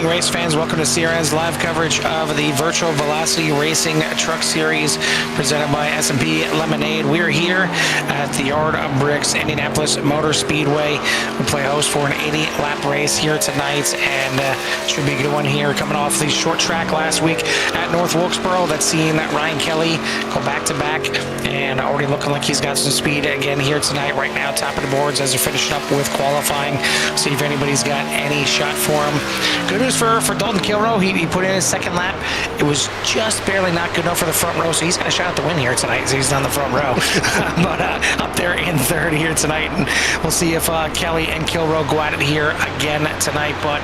evening, race fans. Welcome to CRN's live coverage of the Virtual Velocity Racing Truck Series presented by S&P Lemonade. We're here at the Yard of Bricks, Indianapolis Motor Speedway. We play host for an 80-lap race here tonight, and should be a good one here. Coming off the short track last week at North Wilkesboro, that's seen Ryan Kelly go back-to-back, and already looking like he's got some speed again here tonight. Right now, top of the boards as they're finishing up with qualifying. See if anybody's got any shot for him. Good news for Dalton Kilroe. He put in his second lap. It was just barely not good enough for the front row, so he's got a shot at the win here tonight. So he's on the front row, but up there in third here tonight, and we'll see if Kelly and Kilroe go at it here again tonight. But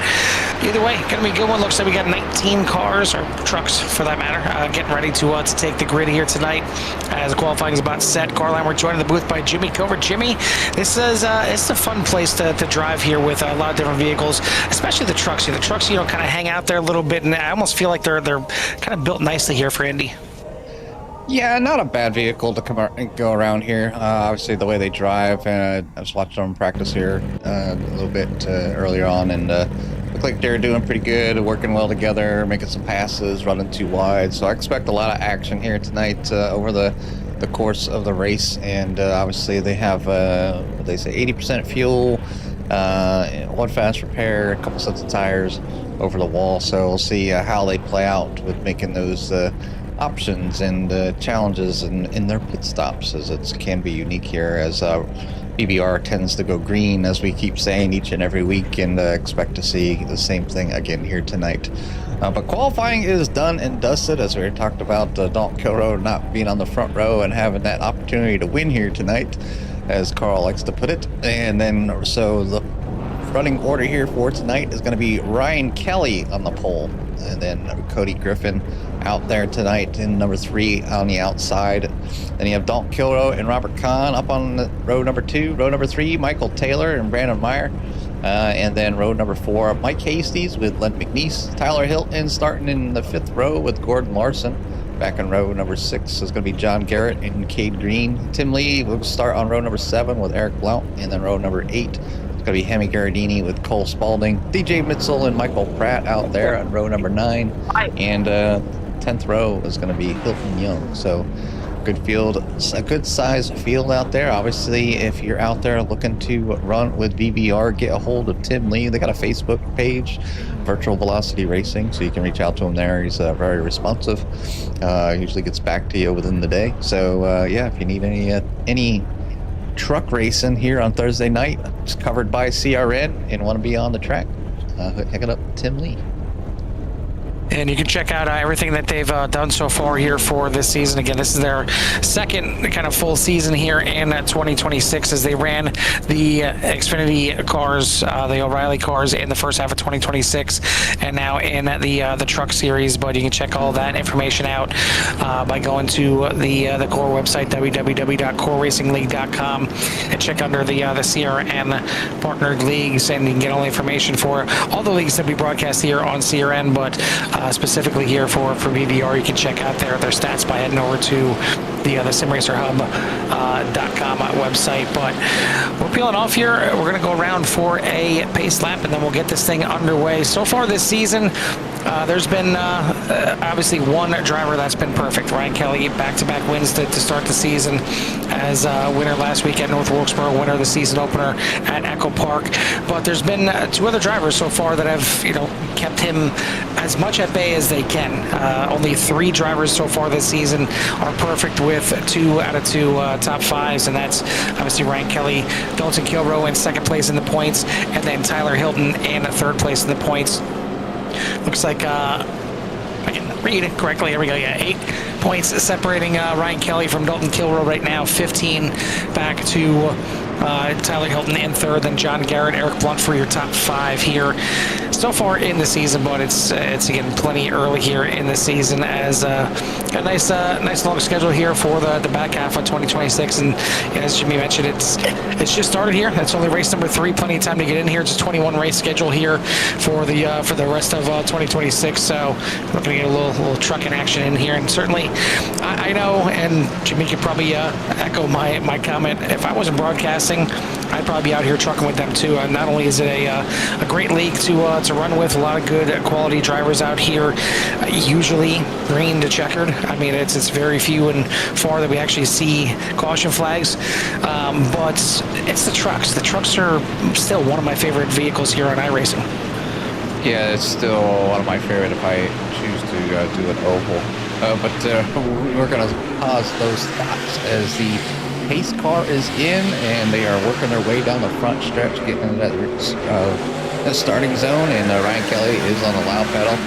either way, gonna be a good one. Looks like we got 19 cars, or trucks for that matter, getting ready to take the grid here tonight as qualifying is about set. Carline, we're joined in the booth by Jimmy Covert. Jimmy, this is it's a fun place to drive here with a lot of different vehicles, especially the trucks. The trucks, kind of hang out there a little bit, and I almost feel like they're kind of built nicely here for Indy. Yeah, not a bad vehicle to come and go around here. Obviously, the way they drive, I was watching them practice here a little bit earlier on, and looked like they're doing pretty good, working well together, making some passes, running too wide. So I expect a lot of action here tonight over the course of the race. And obviously, they have what they say 80% fuel, one fast repair, a couple sets of tires over the wall. So we'll see how they play out with making those options and challenges in their pit stops, as it can be unique here, as VVR tends to go green, as we keep saying each and every week, and expect to see the same thing again here tonight. But qualifying is done and dusted, as we talked about Dalton Kilroe not being on the front row and having that opportunity to win here tonight, as Carl likes to put it. And then so the running order here for tonight is going to be Ryan Kelly on the pole, and then Cody Griffin out there tonight in number 3 on the outside. Then you have Dalton Kilroe and Robert Kahn up on the row number 2. Row number 3, Michael Taylor and Brandon Meyer. And then row number 4, Mike Hasties with Len McNeese. Tyler Hilton starting in the 5th row with Gordon Larson. Back in row number 6 is going to be John Garrett and Cade Green. Tim Lee will start on row number 7 with Eric Blount. And then row number 8 is going to be Hemi Garadini with Cole Spalding. DJ Mitchell and Michael Pratt out there on row number 9. And 10th row is going to be Hilton Young. So good field, a good size field out there. Obviously, if you're out there looking to run with VVR, get a hold of Tim Lee. They got a Facebook page, Virtual Velocity Racing, so you can reach out to him there. He's very responsive. Usually gets back to you within the day. So yeah, if you need any truck racing here on Thursday night, it's covered by CRN, and want to be on the track, hook it up with Tim Lee. And you can check out everything that they've done so far here for this season. Again, this is their second kind of full season here in 2026, as they ran the Xfinity cars, the O'Reilly cars, in the first half of 2026, and now in the Truck Series. But you can check all that information out by going to the Core website, www.coreracingleague.com, and check under the CRN partnered leagues, and you can get all the information for all the leagues that we broadcast here on CRN. But specifically here for VVR, you can check out their stats by heading over to the simracerhub.com website. But we're peeling off here. We're going to go around for a pace lap, and then we'll get this thing underway. So far this season, there's been obviously one driver that's been perfect. Ryan Kelly, back-to-back wins to start the season, as winner last week at North Wilkesboro, winner of the season opener at Echo Park. But there's been 2 other drivers so far that have kept him as much at bay as they can. Only 3 drivers so far this season are perfect, with 2 out of 2 top 5s, and that's obviously Ryan Kelly, Dalton Kilroe in second place in the points, and then Tyler Hilton in third place in the points. Looks like I can read it correctly. Here we go. Yeah, 8 points separating Ryan Kelly from Dalton Kilroe right now. 15 back to Tyler Hilton in third, then John Garrett, Eric Blount for your top 5 here so far in the season. But it's again plenty early here in the season, as a nice long schedule here for the back half of 2026. And as Jimmy mentioned, it's just started here. That's only race number 3. Plenty of time to get in here. It's a 21 race schedule here for the rest of 2026. So we're going to get a little trucking action in here, and certainly I know, and Jimmy could probably echo my comment. If I wasn't broadcasting, I'd probably be out here trucking with them too. Not only is it a great league to run with, a lot of good quality drivers out here, usually green to checkered. I mean, it's very few and far that we actually see caution flags, but it's the trucks. The trucks are still one of my favorite vehicles here on iRacing. Yeah, it's still one of my favorite if I choose to do an oval. But we're going to pause those thoughts as the pace car is in, and they are working their way down the front stretch, getting into that starting zone, and Ryan Kelly is on the loud pedal.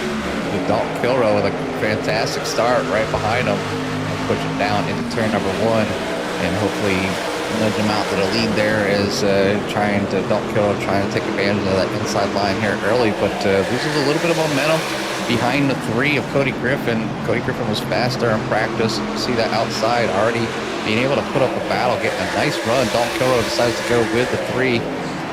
With Dalton Kilrow with a fantastic start right behind him, and push it down into turn number 1, and hopefully nudge him out to the lead there as Dalton Kilrow trying to take advantage of that inside line here early, but loses a little bit of momentum behind the 3 of Cody Griffin. Cody Griffin was faster in practice. See that outside already being able to put up a battle, getting a nice run. Dalton Kilrow decides to go with the 3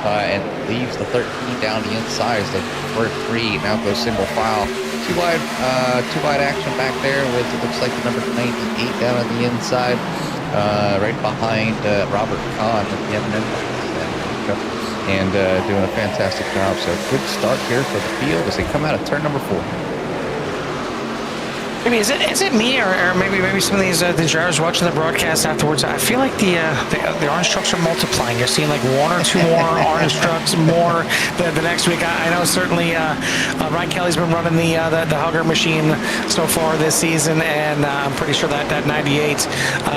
and leaves the 13 down the inside. The first 3 now goes single file. Two wide action back there with, it looks like, the number 98 down on the inside, right behind Robert Kahn at the M&M, and doing a fantastic job. So good start here for the field as they come out of turn number 4. Maybe is it me or maybe some of these the drivers watching the broadcast afterwards? I feel like the orange trucks are multiplying. You're seeing like 1 or 2 more orange trucks more the next week. I know certainly Ryan Kelly's been running the hugger machine so far this season, and I'm pretty sure that 98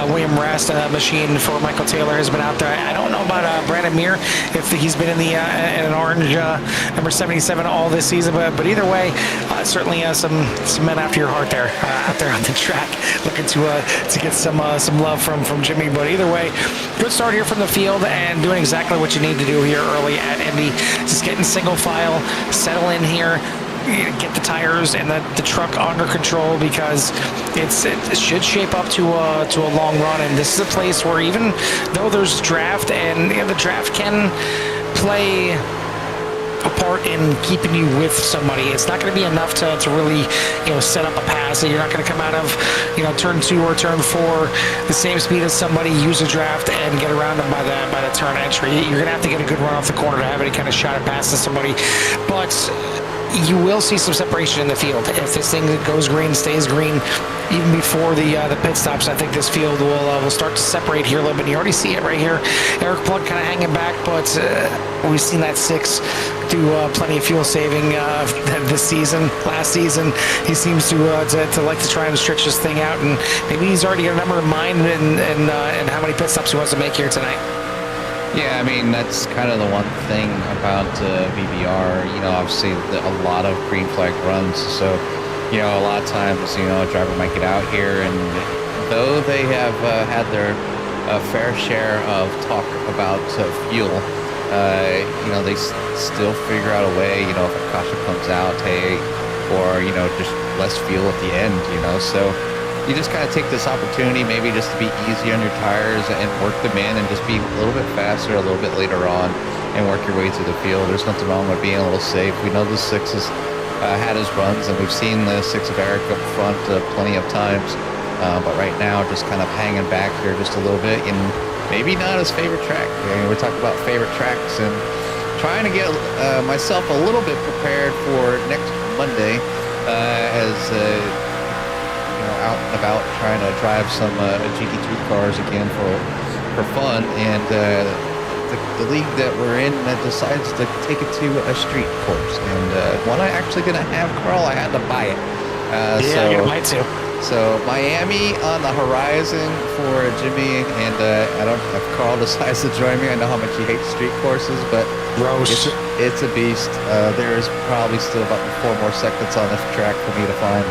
William Rast machine for Michael Taylor has been out there. I don't know about Brandon Muir if he's been in the in an orange number 77 all this season, but either way, certainly some men after your heart there. Out there on the track, looking to get some love from Jimmy. But either way, good start here from the field and doing exactly what you need to do here early at Indy. Just getting single file, settle in here, get the tires and the truck under control, because it should shape up to a long run. And this is a place where even though there's draft, and the draft can play a part in keeping you with somebody, it's not going to be enough to really set up a pass. You're not going to come out of turn 2 or turn 4 the same speed as somebody, use a draft and get around them by the turn entry. You're going to have to get a good run off the corner to have any kind of shot at passing somebody, but you will see some separation in the field if this thing goes green, stays green, even before the pit stops. I think this field will start to separate here a little bit. You already see it right here. Eric Plug kind of hanging back, but we've seen that 6 do plenty of fuel saving this season. Last season, he seems to like to try and stretch this thing out, and maybe he's already got a number in mind and how many pit stops he wants to make here tonight. Yeah, I mean, that's kind of the one thing about VVR. Obviously a lot of green flag runs, so a lot of times a driver might get out here, and though they have had their fair share of talk about fuel, they still figure out a way, if a caution comes out, hey, or just less fuel at the end, so you just kind of take this opportunity maybe just to be easy on your tires and work them in and just be a little bit faster a little bit later on and work your way through the field. There's nothing wrong with being a little safe. We know the 6 has had his runs, and we've seen the 6 of Eric up front plenty of times, but right now just kind of hanging back here just a little bit, and maybe not his favorite track. We're talking about favorite tracks and trying to get myself a little bit prepared for next Monday as out and about trying to drive some GT3 cars again for fun, and the league that we're in decides to take it to a street course, and one I actually gonna have, Carl. I had to buy it. You're gonna buy it too. So Miami on the horizon for Jimmy, and I don't know if Carl decides to join me. I know how much he hates street courses, but it's a beast. There's probably still about 4 more seconds on this track for me to find.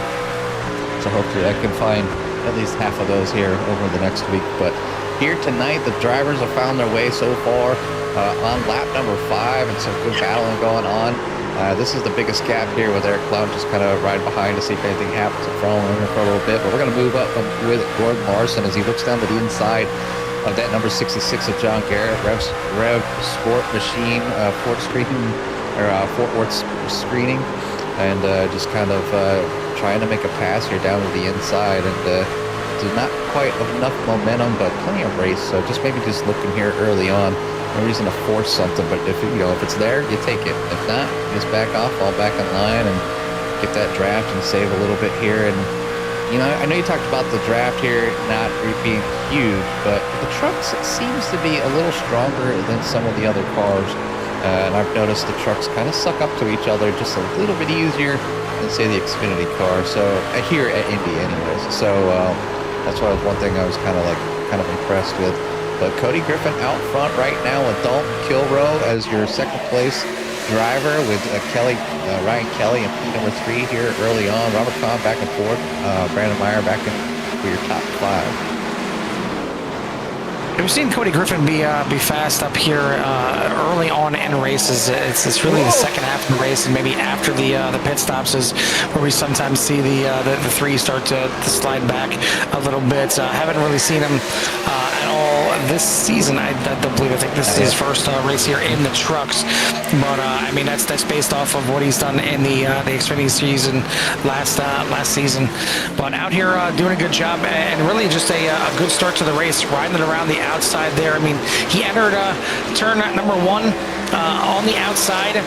So hopefully I can find at least half of those here over the next week. But here tonight, the drivers have found their way so far on lap number 5, and some good battling going on. This is the biggest gap here with Eric Cloud just kind of right behind to see if anything happens and following him for a little bit. But we're going to move up with Gordon Larson as he looks down to the inside of that number 66 of John Garrett, Rev Sport Machine, Fort Worth screening, and just kind of trying to make a pass here down to the inside, and there's not quite enough momentum, but plenty of race. So just maybe just looking here early on. No reason to force something, but if if it's there, you take it. If not, just back off, fall back in line, and get that draft and save a little bit here. And I know you talked about the draft here not being huge, but the trucks seems to be a little stronger than some of the other cars. And I've noticed the trucks kind of suck up to each other just a little bit easier than, say, the Xfinity car. So here at Indy, anyways. So that's why one thing I was kind of impressed with. But Cody Griffin out front right now with Dalton Kilroe as your second place driver, with Ryan Kelly in P3 here early on. Robert Kahn back and forth. Brandon Meyer back in for your top 5. We've seen Cody Griffin be fast up here early on in races. It's really the second half of the race, and maybe after the pit stops is where we sometimes see the three start to slide back a little bit. Haven't really seen him at all this season. I don't believe. I think this is his first race here in the trucks. But I mean, that's based off of what he's done in the Xfinity season last season. But out here doing a good job, and really just a good start to the race, riding it around the outside there. I mean, he entered turn number 1 on the outside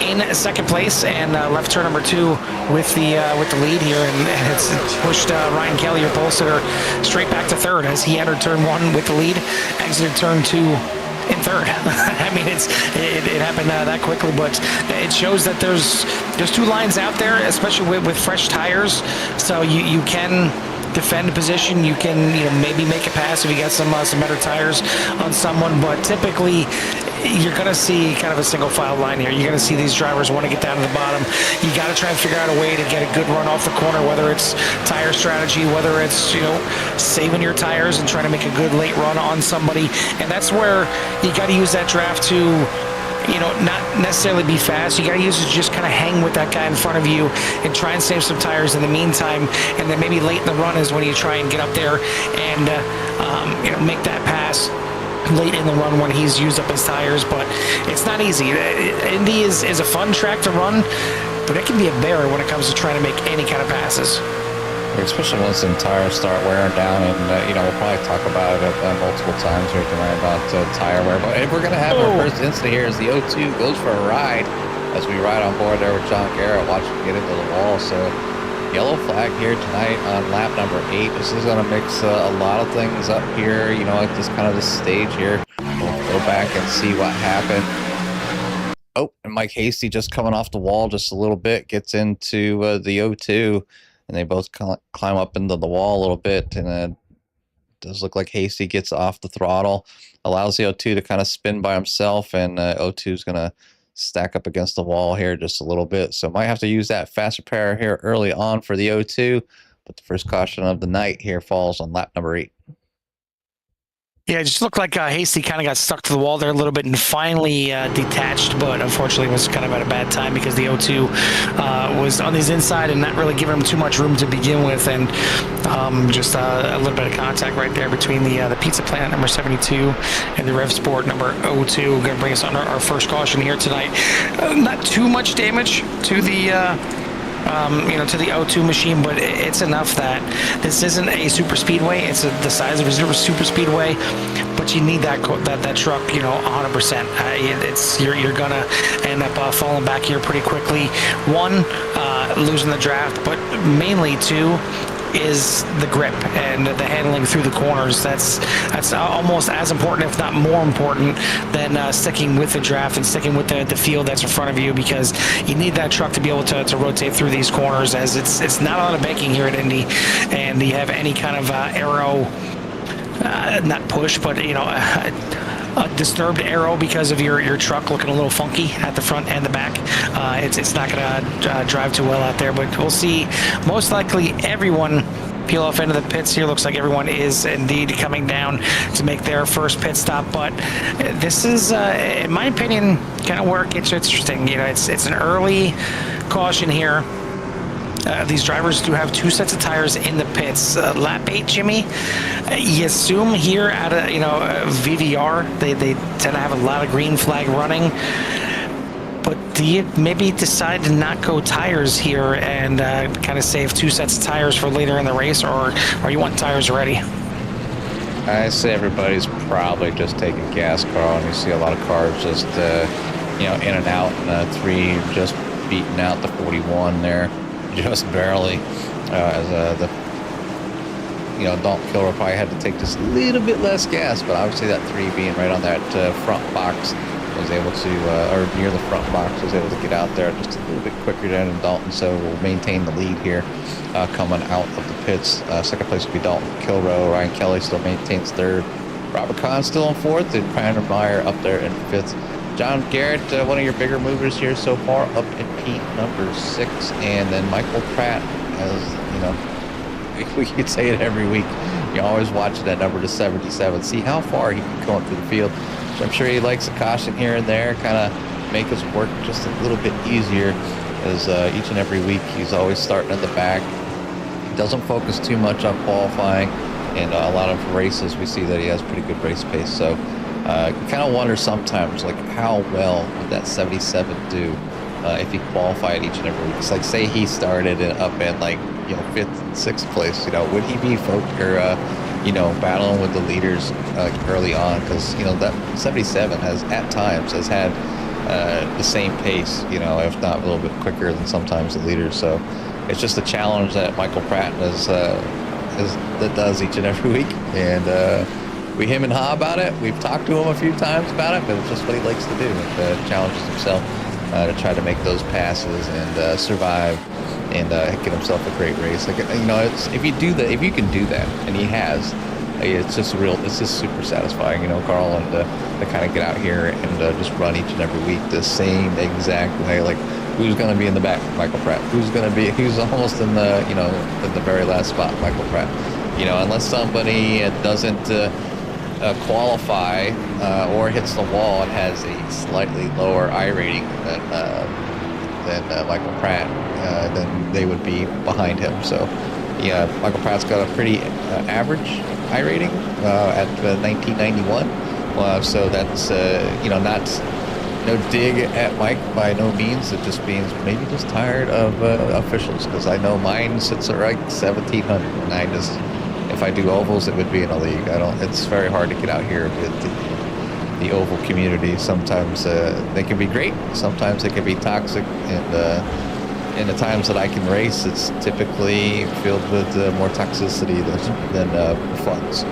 in second place, and left turn number 2 with the lead here, and it's pushed Ryan Kelly, your pole sitter, straight back to third as he entered turn 1 with the lead, exited turn 2 in third. I mean, it happened that quickly, but it shows that there's 2 lines out there, especially with fresh tires, so you can defend position. You can maybe make a pass if you got some better tires on someone, but typically you're going to see kind of a single file line here. You're going to see these drivers want to get down to the bottom. You got to try and figure out a way to get a good run off the corner, whether it's tire strategy, whether it's saving your tires and trying to make a good late run on somebody, and that's where you got to use that draft to not necessarily be fast. You got to use it to just kind of hang with that guy in front of you and try and save some tires in the meantime. And then maybe late in the run is when you try and get up there and make that pass late in the run when he's used up his tires. But it's not easy. Indy is a fun track to run, but it can be a bear when it comes to trying to make any kind of passes. Especially once the tires start wearing down, and we'll probably talk about it multiple times here tonight about tire wear. But we're going to have our first incident here as the O2 goes for a ride as we ride on board there with John Garrett, watching him get into the wall. So yellow flag here tonight on lap number 8. This is going to mix a lot of things up here, at this kind of this stage here. We'll go back and see what happened. Oh, and Mike Hasty just coming off the wall just a little bit, gets into the O2. And they both climb up into the wall a little bit, and it does look like Hasty gets off the throttle, allows the O2 to kind of spin by himself, and O2 is going to stack up against the wall here just a little bit. So might have to use that fast repair here early on for the O2, but the first caution of the night here falls on lap number 8. Yeah, it just looked like Hasty kind of got stuck to the wall there a little bit and finally detached, but unfortunately was kind of at a bad time because the O2 was on his inside and not really giving him too much room to begin with, and just a little bit of contact right there between the Pizza Planet number 72 and the Rev Sport number 02. Going to bring us on our first caution here tonight. Not too much damage to the to the O2 machine, but it's enough that this isn't a super speedway. It's the size of a super speedway, but you need that truck, 100%. You're gonna end up falling back here pretty quickly. 1, losing the draft, but mainly 2, is the grip and the handling through the corners. That's almost as important, if not more important, than sticking with the draft and sticking with the field that's in front of you, because you need that truck to be able to rotate through these corners, as it's not a lot of banking here at Indy, and you have any kind of aero, not push, but a disturbed aero because of your truck looking a little funky at the front and the back. It's not going to drive too well out there, but we'll see. Most likely everyone peel off into the pits here. Looks like everyone is indeed coming down to make their first pit stop, but this is, in my opinion, kind of where it gets interesting. It's an early caution here. These drivers do have 2 sets of tires in the pits. Lap 8, Jimmy, you assume here at VVR, they tend to have a lot of green flag running. but do you maybe decide to not go tires here and kind of save 2 sets of tires for later in the race, or you want tires ready? I say everybody's probably just taking gas, Carl, and you see a lot of cars just, you know, in and out, and 3 just beating out the 41 there, just barely, as the, you know, Dalton Kilroy probably had to take just a little bit less gas, but obviously that 3 being right on that front box was able to, or near the front box, was able to get out there just a little bit quicker than Dalton, so we'll maintain the lead here coming out of the pits. Second place will be Dalton Kilroy. Ryan Kelly still maintains third. Robert Kahn still in fourth, and Brandon Meyer up there in fifth. John Garrett, one of your bigger movers here so far, up in P number 6, and then Michael Pratt, as you know, we could say it every week. You always watch that number to 77, see how far he can go through the field. So I'm sure he likes a caution here and there, kind of make his work just a little bit easier, as each and every week he's always starting at the back. He doesn't focus too much on qualifying, and a lot of races we see that he has pretty good race pace. So you kind of wonder sometimes, like, how well would that 77 do if he qualified each and every week? It's like, say he started up in, like, you know, 5th and 6th place, you know, would he be you know, battling with the leaders early on? Because, you know, that 77 has at times had the same pace, you know, if not a little bit quicker than sometimes the leaders. So it's just a challenge that Michael Pratt that does each and every week, and we him and ha about it. We've talked to him a few times about it, but it's just what he likes to do. It challenges himself to try to make those passes and survive and get himself a great race. Like, you know, it's, if you can do that, and he has, it's just super satisfying, you know, Carl, and to kind of get out here and just run each and every week the same exact way. Like, who's going to be in the back? Michael Pratt. Who's almost in the, you know, in the very last spot? Michael Pratt. You know, unless somebody doesn't qualify or hits the wall and has a slightly lower I rating than Michael Pratt, then they would be behind him. So, yeah, Michael Pratt's got a pretty average I rating at 1991. So that's, you know, not no dig at Mike by no means. It just means maybe just tired of officials, because I know mine sits at like 1,700, and I just, if I do ovals, it would be in a league. It's very hard to get out here with the oval community. Sometimes they can be great, sometimes they can be toxic, and in the times that I can race, it's typically filled with more toxicity than fun. So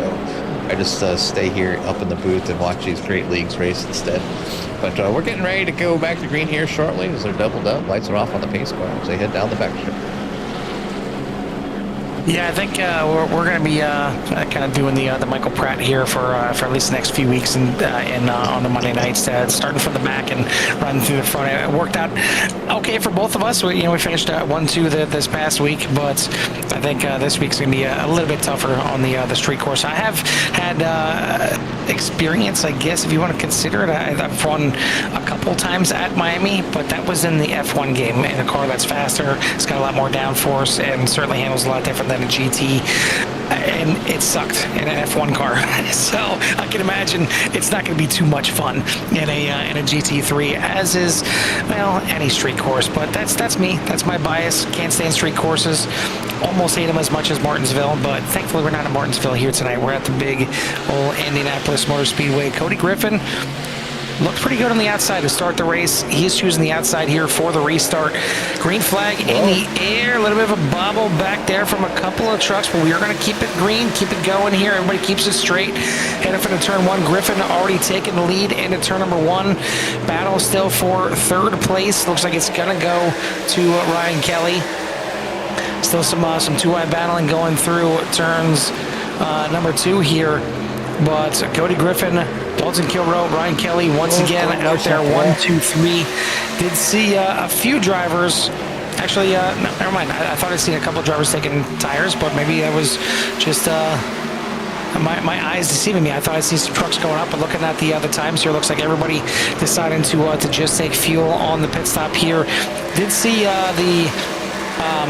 I just stay here up in the booth and watch these great leagues race instead. But we're getting ready to go back to green here shortly, as they're doubled up. Lights are off on the pace car as they head down the back strip. Yeah, I think we're going to be kind of doing the Michael Pratt here for at least the next few weeks, and on the Monday nights, starting from the back and running through the front. It worked out okay for both of us. We finished 1-2 this past week, but I think this week's going to be a little bit tougher on the street course. I have had experience, I guess, if you want to consider it. I've run a couple times at Miami, but that was in the F1 game in a car that's faster. It's got a lot more downforce and certainly handles a lot different than a GT, and it sucked in an F1 car. So I can imagine it's not going to be too much fun in a GT3, as is, well, any street course. But that's me. That's my bias. Can't stand street courses. Almost hate them as much as Martinsville, but thankfully we're not in Martinsville here tonight. We're at the big old Indianapolis Motor Speedway. Cody Griffin looked pretty good on the outside to start the race. He's choosing the outside here for the restart. Green flag in the air. A little bit of a bobble back there from a couple of trucks, but we are going to keep it green, keep it going here. Everybody keeps it straight. Heading for the turn 1. Griffin already taking the lead into turn number 1. Battle still for third place. Looks like it's going to go to Ryan Kelly. Still some two-eye battling going through turns number 2 here. But Cody Griffin, Dalton Kilroy, Ryan Kelly once again out there, 1, 2, 3. Did see a few drivers. Actually, no, never mind. I thought I'd seen a couple of drivers taking tires, but maybe that was just my eyes deceiving me. I thought I'd see some trucks going up, but looking at the times here, looks like everybody deciding to just take fuel on the pit stop here. Did see the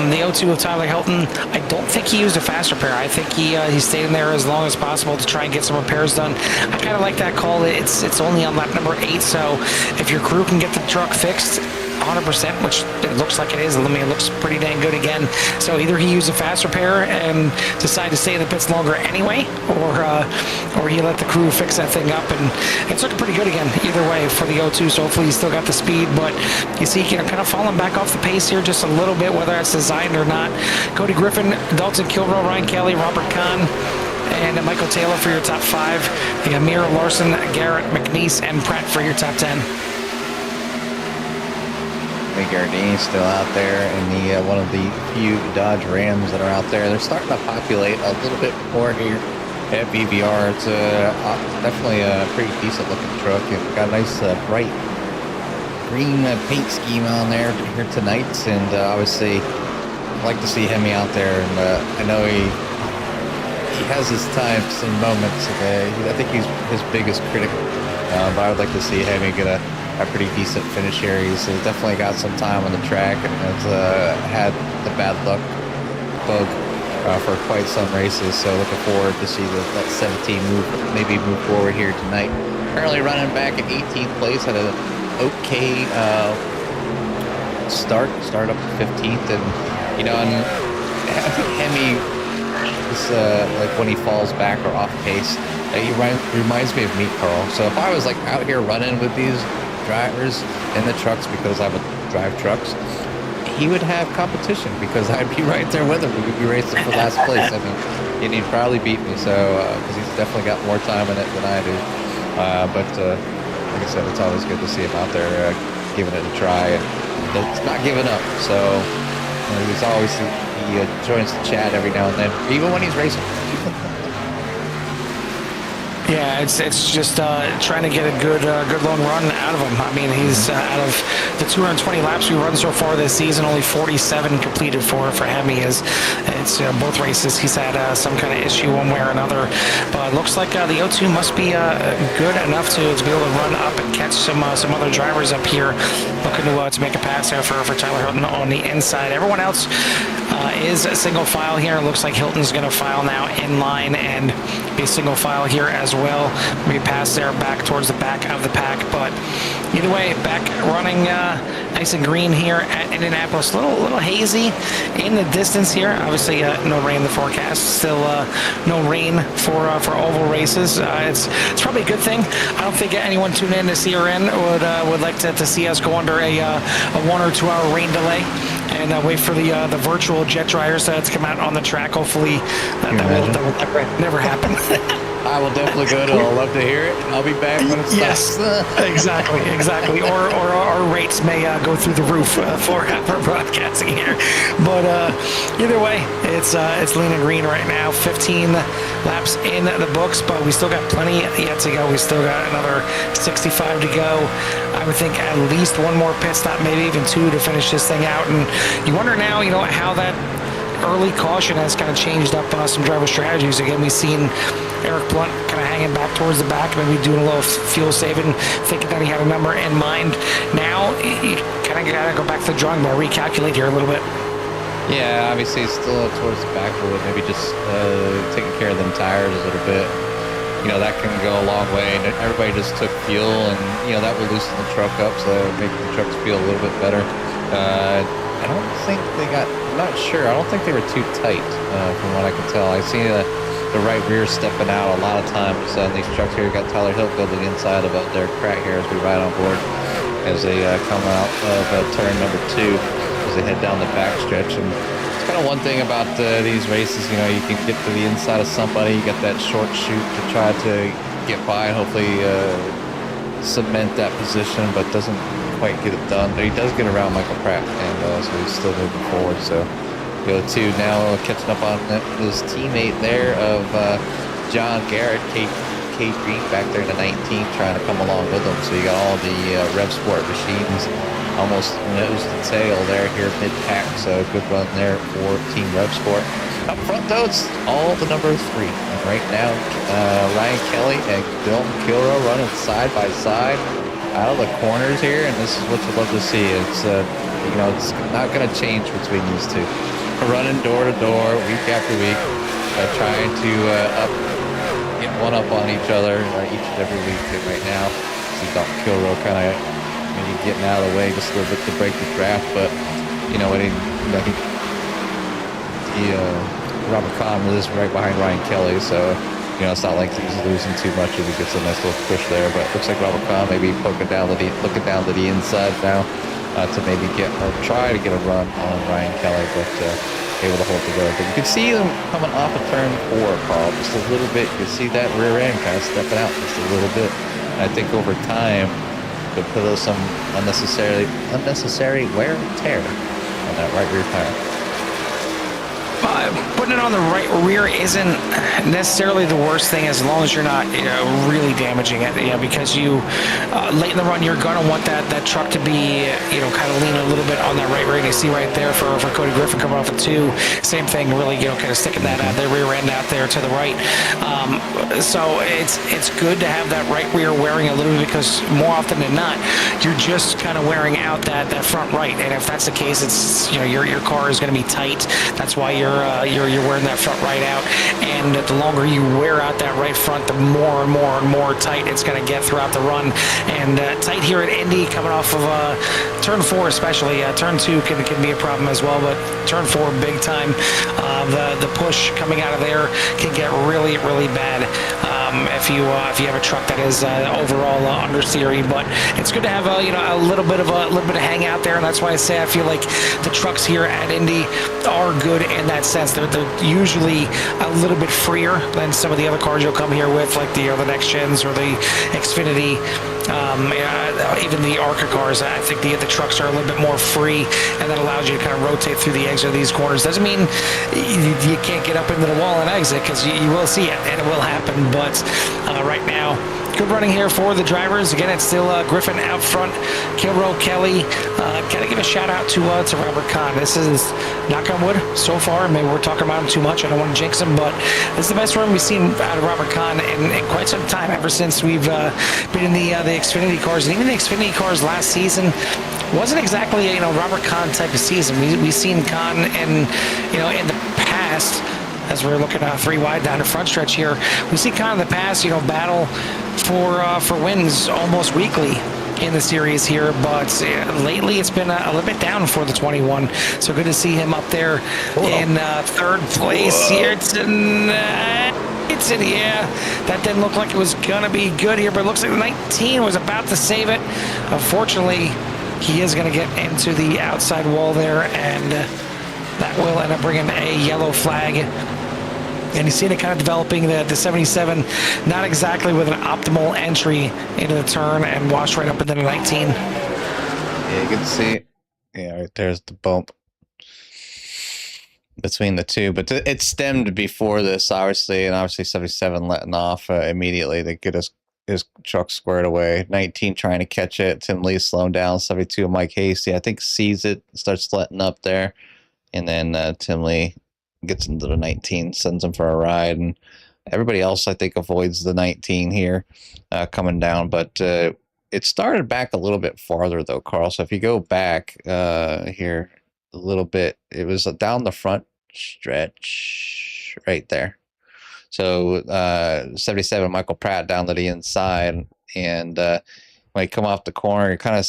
The O2 of Tyler Hilton, I don't think he used a fast repair. I think he stayed in there as long as possible to try and get some repairs done. I kind of like that call. It's only on lap number 8, so if your crew can get the truck fixed 100%, which it looks like it is. I mean, it looks pretty dang good again. So either he used a fast repair and decided to stay in the pits longer anyway, or he let the crew fix that thing up, and it's looking pretty good again. Either way for the O2. So hopefully he's still got the speed, but you see, kind of falling back off the pace here just a little bit, whether that's designed or not. Cody Griffin, Dalton Kilrow, Ryan Kelly, Robert Kahn, and Michael Taylor for your top 5. The Amir Larson, Garrett McNeese, and Pratt for your top 10. Gardini still out there, and one of the few Dodge Rams that are out there. They're starting to populate a little bit more here at VVR. It's definitely a pretty decent looking truck. It's got a nice bright green paint scheme on there here tonight, and obviously I'd like to see Hemi out there. And I know he has his times and moments. I think he's his biggest critic, but I would like to see Hemi get a pretty decent finish here. He's definitely got some time on the track and has had the bad luck bug for quite some races. So looking forward to see that 17 maybe move forward here tonight. Currently running back at 18th place, had an okay start up to 15th, and and Hemi is like when he falls back or off pace, he reminds me of me, Carl. So if I was like out here running with these drivers in the trucks, because I would drive trucks, he would have competition because I'd be right there with him. We would be racing for last place. I mean, and he'd probably beat me, so because he's definitely got more time in it than I do. But like I said, it's always good to see him out there giving it a try, and it's not giving up. So he's always he joins the chat every now and then, even when he's racing. Yeah, it's just trying to get a good long run out of him. I mean, he's out of the 220 laps we run so far this season, only 47 completed for Hemi. It's both races he's had some kind of issue one way or another. But it looks like the O2 must be good enough to be able to run up and catch some other drivers up here, looking to make a pass there for Tyler Hilton on the inside. Everyone else is a single file here. It looks like Hilton's going to file now in line and be a single file here as well. Maybe pass there back towards the back of the pack, but either way, back running nice and green here at Indianapolis. A little hazy in the distance here. Obviously, no rain in the forecast. Still no rain for oval races. It's probably a good thing. I don't think anyone tuning in to CRN would like to see us go under a 1 or 2 hour rain delay and wait for the virtual jet dryers to come out on the track. Hopefully that will never happen. I will definitely go to. I'll love to hear it. I'll be back when it stops. Yes, exactly. Or our rates may go through the roof for broadcasting here. But either way, it's lean and green right now. 15 laps in the books, but we still got plenty yet to go. We still got another 65 to go. I would think at least one more pit stop, maybe even 2 to finish this thing out. And you wonder now, how that early caution has kind of changed up some driver strategies. Again, we've seen Eric Blunt kind of hanging back towards the back, maybe doing a little fuel saving, thinking that he had a number in mind. Now you kind of got to go back to the drawing board, recalculate here a little bit. Yeah, obviously still towards the back a little bit, maybe just taking care of them tires a little bit. That can go a long way. And everybody just took fuel, and that will loosen the truck up, so make the trucks feel a little bit better. I don't think they got. I'm not sure. I don't think they were too tight, from what I can tell. I see the right rear stepping out a lot of times on these trucks here. We got Tyler Hill building inside of Derek Pratt here as we ride on board as they come out of turn number 2 as they head down the backstretch. And it's kind of one thing about these races. You can get to the inside of somebody. You got that short chute to try to get by and hopefully cement that position, but doesn't quite get it done. But he does get around Michael Pratt, and so he's still moving forward. So go-to now catching up on his teammate there of John Garrett, Kate Green back there to 19, trying to come along with him. So you got all the Rev Sport machines almost nose to tail there here mid-pack. So good run there for Team Rev Sport. Up front though, it's all the number 3. And right now, Ryan Kelly and Dylan Kilrow running side by side out of the corners here, and this is what you love to see. It's it's not going to change between these two. We're running door to door, week after week, trying to get one up on each other each and every week. And right now, see Dalton Kilrow kind of maybe getting out of the way just a little bit to break the draft, but you know, Robert Kahn is right behind Ryan Kelly, so you know it's not like he's losing too much if he gets a nice little push there. But it looks like Robert Kahn maybe looking down to the inside now to maybe try to get a run on Ryan Kelly, but able to hold together. But you can see them coming off of turn 4, Carl, just a little bit. You can see that rear end kind of stepping out just a little bit. And I think over time, could put some unnecessary wear and tear on that right rear tire. Putting it on the right rear isn't necessarily the worst thing as long as you're not, really damaging it. Because you late in the run, you're gonna want that truck to be, kind of leaning a little bit on that right rear. And you see right there for Cody Griffin coming off of 2, same thing, really, kind of sticking that the rear end out there to the right. So it's good to have that right rear wearing a little bit because more often than not, you're just kind of wearing out that front right. And if that's the case, it's your car is going to be tight. That's why you're wearing that front right out, and the longer you wear out that right front, the more and more tight it's going to get throughout the run. And tight here at Indy, coming off of turn 4 especially. Turn 2 can be a problem as well, but turn 4 big time. The push coming out of there can get really bad if you have a truck that is overall understeery. But it's good to have a little bit of hang out there, and that's why I say I feel like the trucks here at Indy are good in that sense. They're usually a little bit freer than some of the other cars you'll come here with, like the next gens or the Xfinity, even the ARCA cars. I think the trucks are a little bit more free, and that allows you to kind of rotate through the exit of these corners. Doesn't mean you can't get up into the wall and exit, because you will see it and it will happen. But right now, good running here for the drivers. Again, it's still Griffin out front, Kilrow, Kelly. Gotta give a shout out to Robert Kahn. This is, knock on wood, so far. Maybe we're talking about him too much. I don't want to jinx him, but this is the best run we've seen out of Robert Kahn in quite some time, ever since we've been in the Xfinity cars. And even the Xfinity cars last season wasn't exactly a Robert Kahn type of season. We've seen Kahn in the past. As we're looking 3 wide down the front stretch here, we see Kahn in the past, battle for wins almost weekly in the series here, but lately it's been a little bit down for the 21. So good to see him up there in 3rd place here tonight. Yeah, that didn't look like it was gonna be good here, but it looks like the 19 was about to save it. Unfortunately, he is gonna get into the outside wall there, and that will end up bringing a yellow flag. And you see it kind of developing the 77, not exactly with an optimal entry into the turn, and washed right up into the 19. Yeah, you can see it. Yeah, right there's the bump between the two. But it stemmed before this, obviously, and obviously 77 letting off immediately to get his truck squared away. 19 trying to catch it. Tim Lee slowing down. 72 Mike Hasty, I think, sees it, starts letting up there. And then Tim Lee gets into the 19, sends him for a ride. And everybody else, I think, avoids the 19 here coming down. But it started back a little bit farther, though, Carl. So if you go back here a little bit, it was down the front stretch right there. So 77, Michael Pratt down to the inside. And when you come off the corner, you're kind of...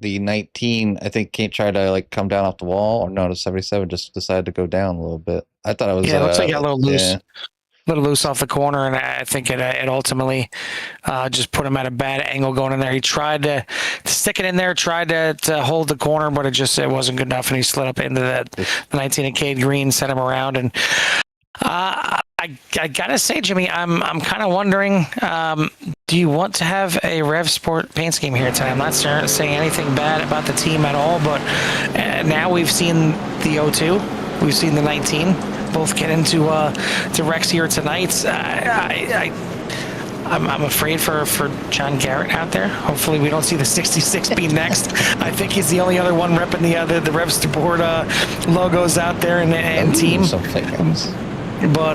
The 19, I think, can't try to come down off the wall, or no, the 77 just decided to go down a little bit. I thought it was. Yeah, it looks like it got a little loose. Yeah. A little loose off the corner, and I think it ultimately just put him at a bad angle going in there. He tried to stick it in there, tried to hold the corner, but it wasn't good enough, and he slid up into the 19 and Cade Green, sent him around. And I gotta say, Jimmy, I'm kind of wondering, do you want to have a Rev Sport paint scheme here tonight? I'm not saying anything bad about the team at all, but now we've seen the 02, we've seen the 19, both get into Rex here tonight. I'm afraid for John Garrett out there. Hopefully we don't see the 66 be next. I think he's the only other one repping the Rev Sport logos out there and team. But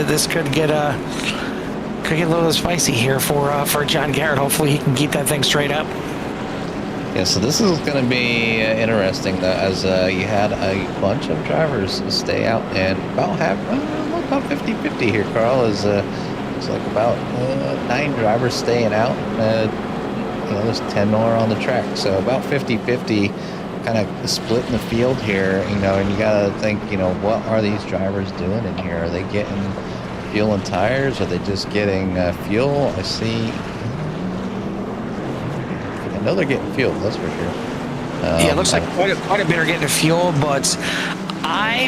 this could get a little spicy here for John Garrett. Hopefully he can keep that thing straight up. Yeah, so this is going to be interesting as you had a bunch of drivers stay out and about 50-50 here, Carl. It's like about 9 drivers staying out. There's 10 more on the track. So about 50-50 kind of split in the field here, and you got to think, what are these drivers doing in here? Are they getting fuel and tires? Are they just getting fuel? I see. I know they're getting fuel, that's for sure. Yeah, it looks like quite a bit are getting fuel, but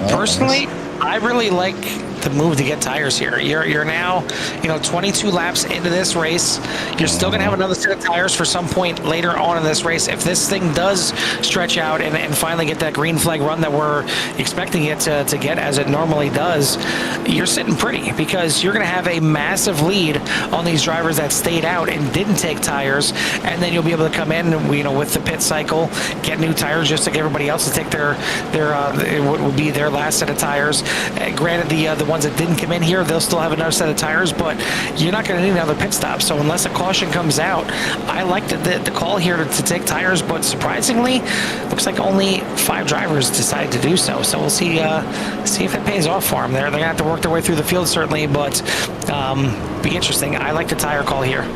personally, I really like the move to get tires here. You're now, 22 laps into this race. You're still going to have another set of tires for some point later on in this race. If this thing does stretch out and finally get that green flag run that we're expecting it to get as it normally does, you're sitting pretty because you're going to have a massive lead on these drivers that stayed out and didn't take tires, and then you'll be able to come in, with the pit cycle, get new tires just like everybody else to take their what would be their last set of tires. Granted, the ones that didn't come in here, they'll still have another set of tires, but you're not going to need another pit stop. So unless a caution comes out, I like the call here to take tires, but surprisingly, looks like only 5 drivers decided to do so. So we'll see if it pays off for them. They're going to have to work their way through the field, certainly, but be interesting. I like the tire call here.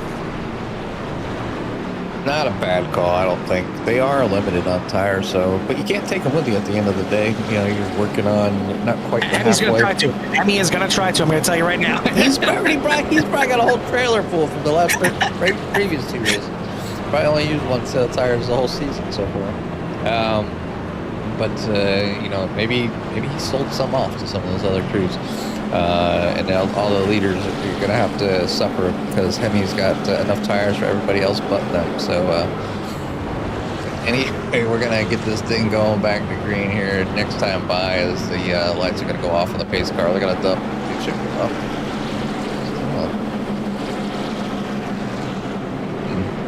Not a bad call, I don't think. They are limited on tires, but you can't take them with you at the end of the day. You're working on not quite the He's going to try halfway. to. Emmy is going to try to. I'm going to tell you right now. He's probably got a whole trailer full from the last previous 2 races. Probably only used 1 set of tires the whole season so far. But maybe he sold some off to some of those other crews. And now all the leaders are going to have to suffer because Hemi's got enough tires for everybody else but them. So anyway, we're going to get this thing going back to green here next time by as the lights are going to go off on the pace car. They're going to dump. It should go up.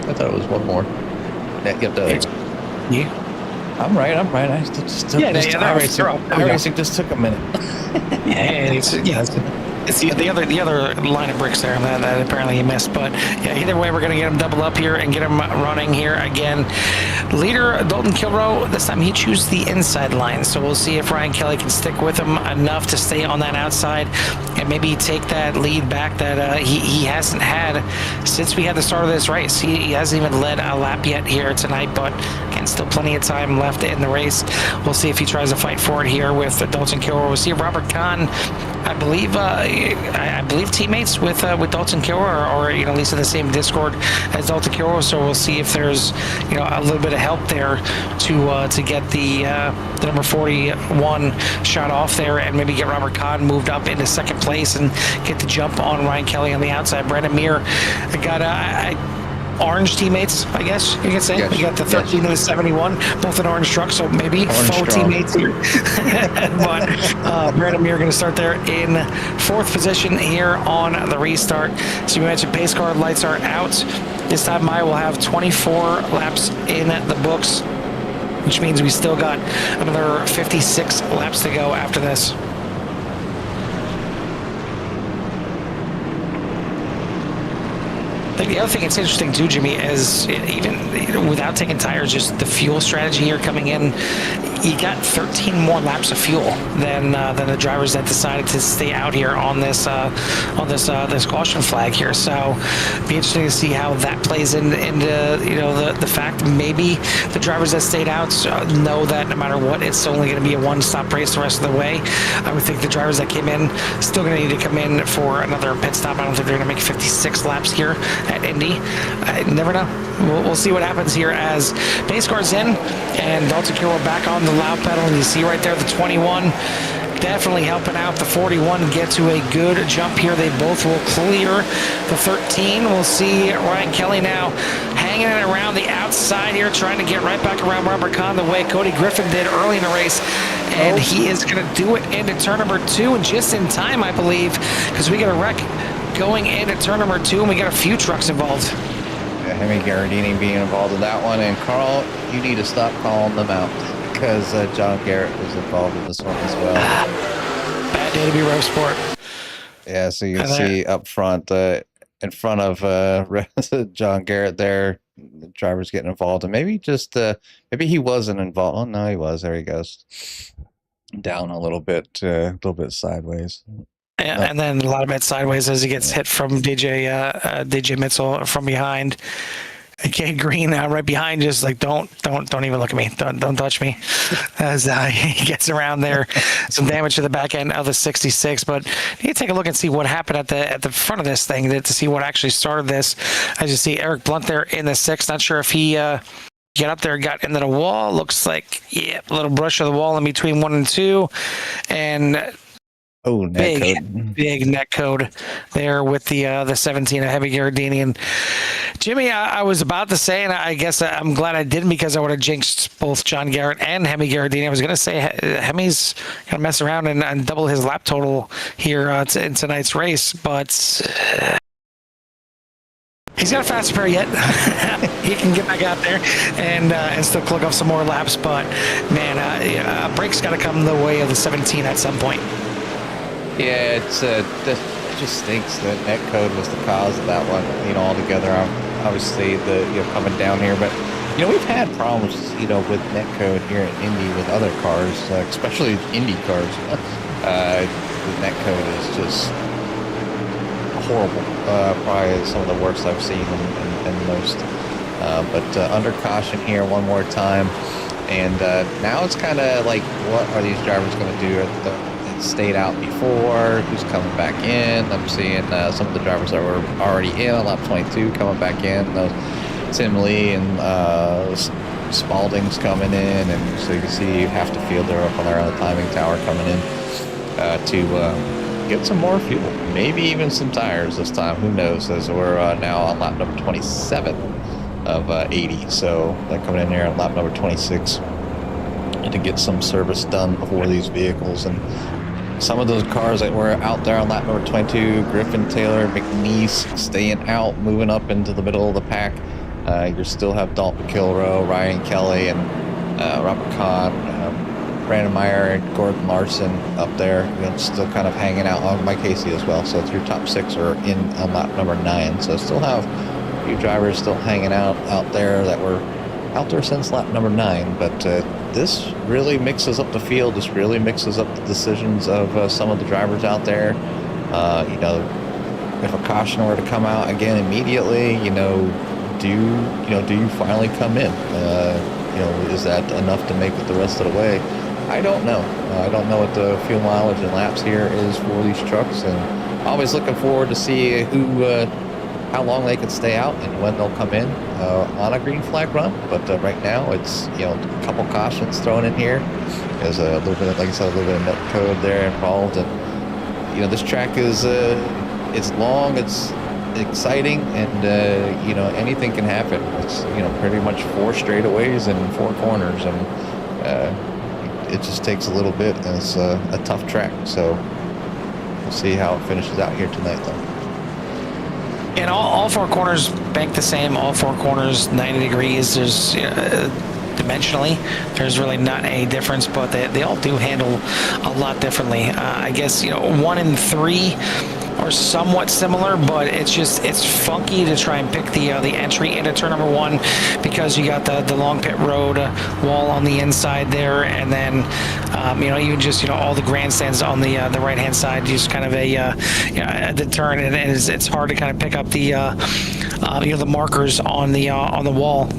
I thought it was one more. Yeah. I'm right. I still iRacing just took a minute. It's the other line of bricks there that apparently he missed. But yeah, either way, we're going to get him double up here and get him running here again. Leader Dalton Kilrow, this time he chose the inside line. So we'll see if Ryan Kelly can stick with him enough to stay on that outside and maybe take that lead back that he hasn't had since we had the start of this race. He hasn't even led a lap yet here tonight, but again, still plenty of time left in the race. We'll see if he tries to fight for it here with Dalton Kilrow. We'll see Robert Kahn, I believe teammates with Dalton Kilrow, or at least in the same Discord as Dalton Kilrow. So we'll see if there's a little bit of help there to get the number 41 shot off there, and maybe get Robert Kahn moved up into second place and get the jump on Ryan Kelly on the outside. Brandon Muir got orange teammates, I guess you could say. Yes. We got the 13 and the 71, both in orange trucks, so maybe Orange faux strong. teammates here. But Brandon Muir going to start there in 4th position here on the restart. So you mentioned pace car lights are out. This time Maya will have 24 laps in the books, which means we still got another 56 laps to go after this. I think the other thing that's interesting too, Jimmy, is even without taking tires, just the fuel strategy here coming in, you got 13 more laps of fuel than the drivers that decided to stay out here on this caution flag here. So be interesting to see how that plays into the fact maybe the drivers that stayed out know that no matter what, it's only going to be a one-stop race the rest of the way. I would think the drivers that came in still going to need to come in for another pit stop. I don't think they're going to make 56 laps here at Indy. I never know. We'll see what happens here as pace car's in and Dalton Kilrow back on the loud pedal. And you see right there the 21 definitely helping out the 41 get to a good jump here. They both will clear the 13. We'll see Ryan Kelly now hanging it around the outside here, trying to get right back around Robert Kahn the way Cody Griffin did early in the race. And he is going to do it into turn number 2, and just in time, I believe, because we got a wreck going into turn number 2, and we got a few trucks involved. Yeah, Hemi Garardini being involved in that one, and Carl, you need to stop calling them out because John Garrett was involved in this one as well. Bad day to be road sport. Yeah, so you can see up front, in front of John Garrett there, the driver's getting involved, and maybe just maybe he wasn't involved. Oh no, he was. There he goes, down a little bit sideways. And then a lot of it sideways as he gets hit from DJ Mitzel from behind. Okay, Green right behind, just like don't even look at me, don't touch me, as he gets around there. Some damage to the back end of the 66, but you take a look and see what happened at the front of this thing to see what actually started this. As you see, Eric Blunt there in the 6. Not sure if he got up there, got into the wall. Looks like a little brush of the wall in between 1 and 2, and big net code there with the 17 of Hemi Gardini. And Jimmy, I was about to say, and I guess I'm glad I didn't, because I would have jinxed both John Garrett and Hemi Gardini. I was going to say Hemi's going to mess around and double his lap total here in tonight's race, but he's got a fast pair yet. He can get back out there and still cloak off some more laps, but man, a break's got to come the way of the 17 at some point. Yeah, it just stinks that netcode was the cause of that one, altogether. Obviously, coming down here, but, we've had problems, with netcode here in Indy with other cars, especially Indy cars. The netcode is just horrible. Probably some of the worst I've seen and most. But under caution here one more time. And now it's kind of like, what are these drivers going to do? Stayed out before, who's coming back in? I'm seeing some of the drivers that were already in on lap 22 coming back in. Tim Lee and Spalding's coming in, and so you can see half the field they're up on their timing tower coming in to get some more fuel, maybe even some tires this time. Who knows? As we're now on lap number 27 of 80, so they're coming in here on lap number 26 to get some service done before these vehicles. And some of those cars that were out there on lap number 22, Griffin, Taylor, McNeese, staying out, moving up into the middle of the pack. You still have Dalton Kilroe, Ryan Kelly, and Robert Kahn, Brandon Meyer, and Gordon Larson up there, still kind of hanging out. On Mike Casey as well. So your top 6 are in on lap number 9. So still have a few drivers still hanging out there that were out there since lap number 9, but this really mixes up the field. This really mixes up the decisions of some of the drivers out there. If a caution were to come out again immediately, do you finally come in? Is that enough to make it the rest of the way? I don't know. I don't know what the fuel mileage and laps here is for these trucks, and always looking forward to see how long they can stay out and when they'll come in on a green flag run. But right now it's a couple cautions thrown in here. There's a little bit, like I said, a little bit of net code there involved, and this track is it's long, it's exciting, and anything can happen. It's pretty much 4 straightaways and 4 corners, and it just takes a little bit, and it's a tough track. So we'll see how it finishes out here tonight, though. And all 4 corners bank the same. All 4 corners 90 degrees. There's dimensionally, there's really not a difference, but they all do handle a lot differently. I guess 1 and 3 are somewhat similar, but it's funky to try and pick the entry into turn number 1, because you got the long pit road wall on the inside there, and then even just all the grandstands on the right hand side, just kind of the turn, and it's hard to kind of pick up the the markers on the wall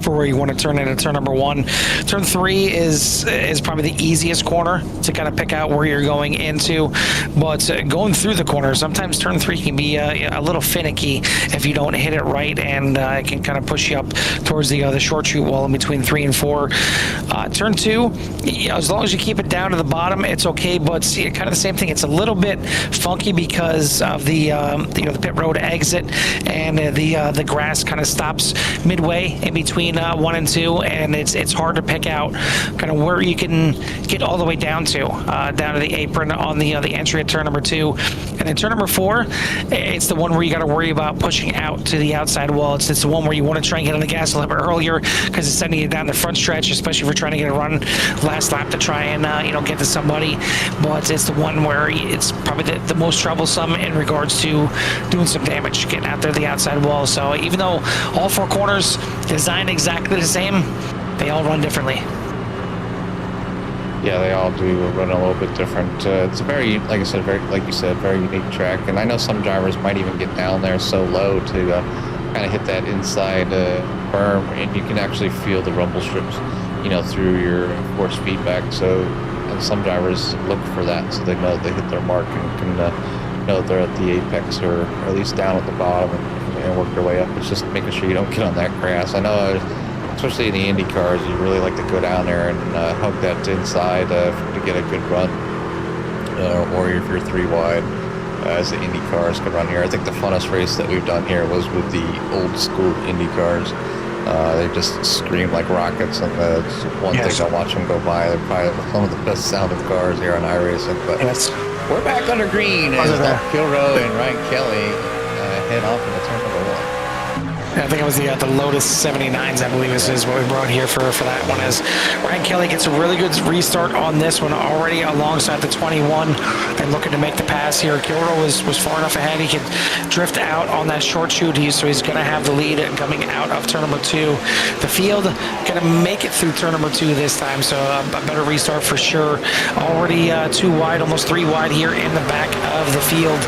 for where you want to turn into turn number 1. Turn 3 is probably the easiest corner to kind of pick out where you're going into, but going through the corner, sometimes turn 3 can be a little finicky if you don't hit it right, and it can kind of push you up towards the short chute wall in between 3 and 4. Turn 2, as long as you keep it down to the bottom, it's okay, but kind of the same thing. It's a little bit funky because of the the pit road exit, and the grass kind of stops midway in between between 1 and 2, and it's hard to pick out kind of where you can get all the way down to the apron on the entry at turn number 2. And then turn number 4, it's the one where you got to worry about pushing out to the outside wall. It's the one where you want to try and get on the gas a little bit earlier because it's sending you down the front stretch, especially if you're trying to get a run last lap to try and get to somebody. But it's the one where it's probably the most troublesome in regards to doing some damage, getting out there the outside wall. So even though all 4 corners designed exactly the same, they all run differently. Yeah, they all do run a little bit different. It's a very, like I said, very unique track. And I know some drivers might even get down there so low to kind of hit that inside berm, and you can actually feel the rumble strips, through your force feedback. So, and some drivers look for that, so they know they hit their mark and can know they're at the apex or at least down at the bottom and work their way up. It's just making sure you don't get on that grass. I know, especially in the Indy cars, you really like to go down there and hug that inside to get a good run. Or if you're 3 wide, as the Indy cars can run here. I think the funnest race that we've done here was with the old school Indy cars. They just scream like rockets, and it's one thing I watch them go by. They're probably one of the best sounding cars here on iRacing. But we're back under green as Kilroe and Ryan Kelly head off into turn number 1. I think it was the Lotus 79s, I believe is what we brought here for that one. As Ryan Kelly gets a really good restart on this one, already alongside the 21 and looking to make the pass here. Kilroe was far enough ahead. He could drift out on that short chute, so he's going to have the lead coming out of turn number 2. The field going to make it through turn number 2 this time, so a better restart for sure. Already 2 wide, almost 3 wide here in the back of the field,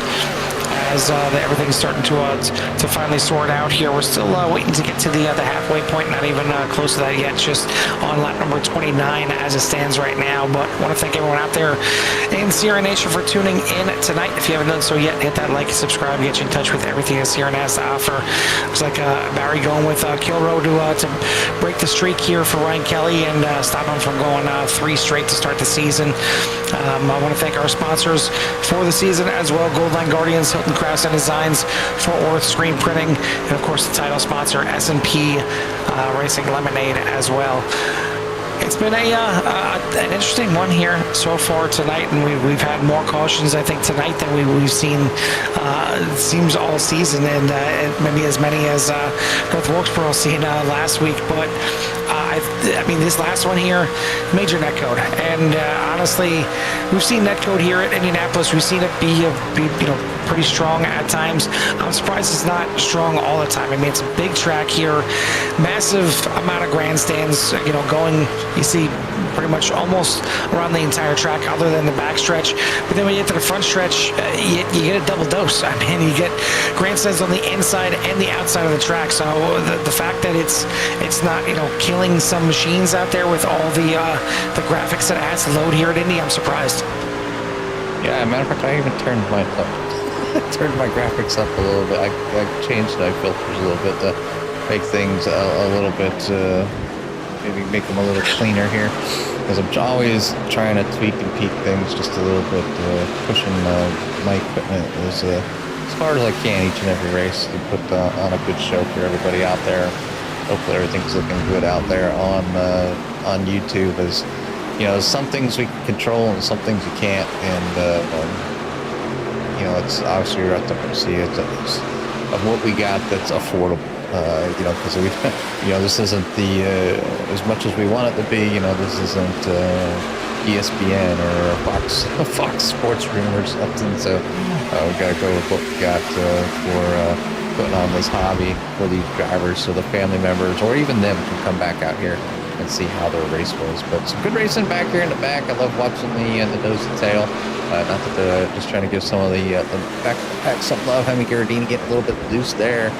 as everything's starting to finally sort out here. We're still waiting to get to the halfway point, not even close to that yet, just on lap number 29 as it stands right now. But I want to thank everyone out there in Sierra Nation for tuning in tonight. If you haven't done so yet, hit that like and subscribe, get you in touch with everything that Sierra has to offer. Looks like Barry going with Kilroe to break the streak here for Ryan Kelly and stop him from going 3 straight to start the season. I want to thank our sponsors for the season as well: Goldline Guardians, Hilton Crafts and Designs, Fort Worth Screen Printing, and of course the title sponsor S&P Racing Lemonade as well. It's been an interesting one here so far tonight, and we've had more cautions I think tonight than we've seen it seems all season, and maybe as many as North Wilkesboro seen last week. But I mean, this last one here, major netcode, and honestly, we've seen netcode here at Indianapolis. We've seen it be pretty strong at times. I'm surprised it's not strong all the time. I mean, it's a big track here, massive amount of grandstands, going, you see pretty much almost around the entire track other than the backstretch. But then when you get to the front stretch, you get a double dose. I mean, you get grandstands on the inside and the outside of the track. So the fact that it's not, killing some machines out there with all the graphics that it has to load here at Indy, I'm surprised. Yeah, matter of fact, I even turned my graphics up a little bit. I changed my filters a little bit to make things a little bit, maybe make them a little cleaner here, because I'm always trying to tweak and peak things just a little bit, pushing my equipment as hard as I can each and every race to put on a good show for everybody out there. Hopefully everything's looking good out there on YouTube. As some things we can control and some things you can't, and it's obviously you're out there to see it of what we got that's affordable. Because this isn't the as much as we want it to be. This isn't ESPN or Fox Sports Room or something. So we gotta go with what we got for putting on this hobby for these drivers, so the family members or even them can come back out here and see how their race was. But some good racing back here in the back. I love watching the nose and tail. Not that just trying to give some of the back some love. Hemi Garradini getting a little bit loose there.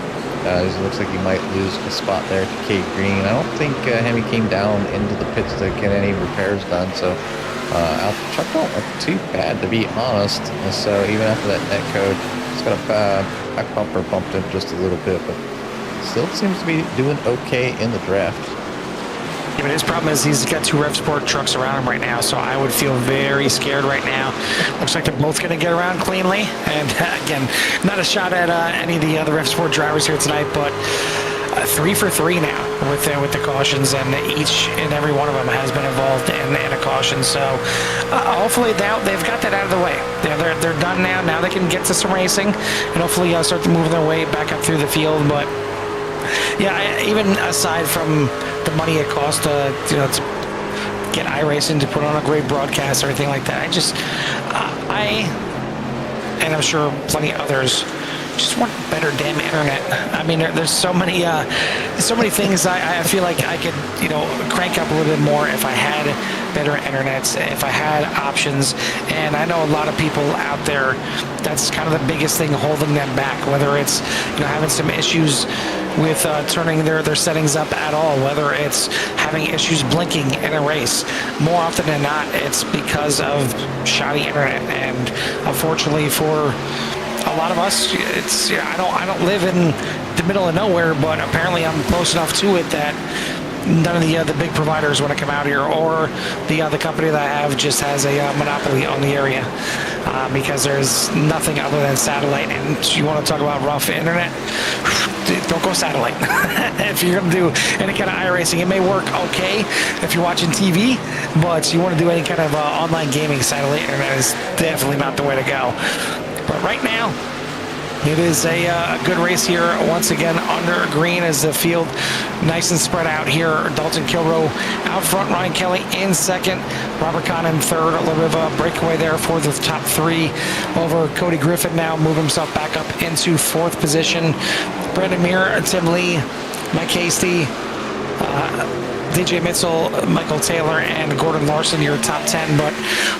It looks like he might lose a spot there to Kate Green. I don't think Hemi came down into the pits to get any repairs done. So truck don't look too bad, to be honest. And so even after that net code, it's got a back bumper bumped him just a little bit, but still seems to be doing okay in the draft. Yeah, but his problem is he's got 2 Rev Sport trucks around him right now, so I would feel very scared right now. Looks like they're both going to get around cleanly. And again, not a shot at any of the other Rev Sport drivers here tonight, but 3 for 3 now. with the cautions, and each and every one of them has been involved in a caution. So hopefully now they've got that out of the way. They're done now. Now they can get to some racing, and hopefully start to move their way back up through the field. But yeah, even aside from the money it costs to get iRacing to put on a great broadcast or anything like that, and I'm sure plenty of others just want better damn internet. I mean, there's so many things I feel like I could, crank up a little bit more if I had better internet, if I had options. And I know a lot of people out there, that's kind of the biggest thing holding them back, whether it's, having some issues with turning their settings up at all, whether it's having issues blinking in a race. More often than not, it's because of shoddy internet. And unfortunately for a lot of us, it's I don't live in the middle of nowhere, but apparently I'm close enough to it that none of the big providers want to come out here, or the company that I have just has a monopoly on the area, because there's nothing other than satellite. And you want to talk about rough internet, don't go satellite. If you're going to do any kind of iRacing, it may work okay if you're watching TV, but you want to do any kind of online gaming, satellite internet is definitely not the way to go. But right now, it is a good race here. Once again, under green as the field nice and spread out here. Dalton Kilroe out front, Ryan Kelly in second, Robert Kahn in third. A little bit of a breakaway there for the top three over Cody Griffin. Now move himself back up into fourth position. Brandon Muir, Tim Lee, Mike Hasty, DJ Mitchell, Michael Taylor, and Gordon Larson, your top 10. But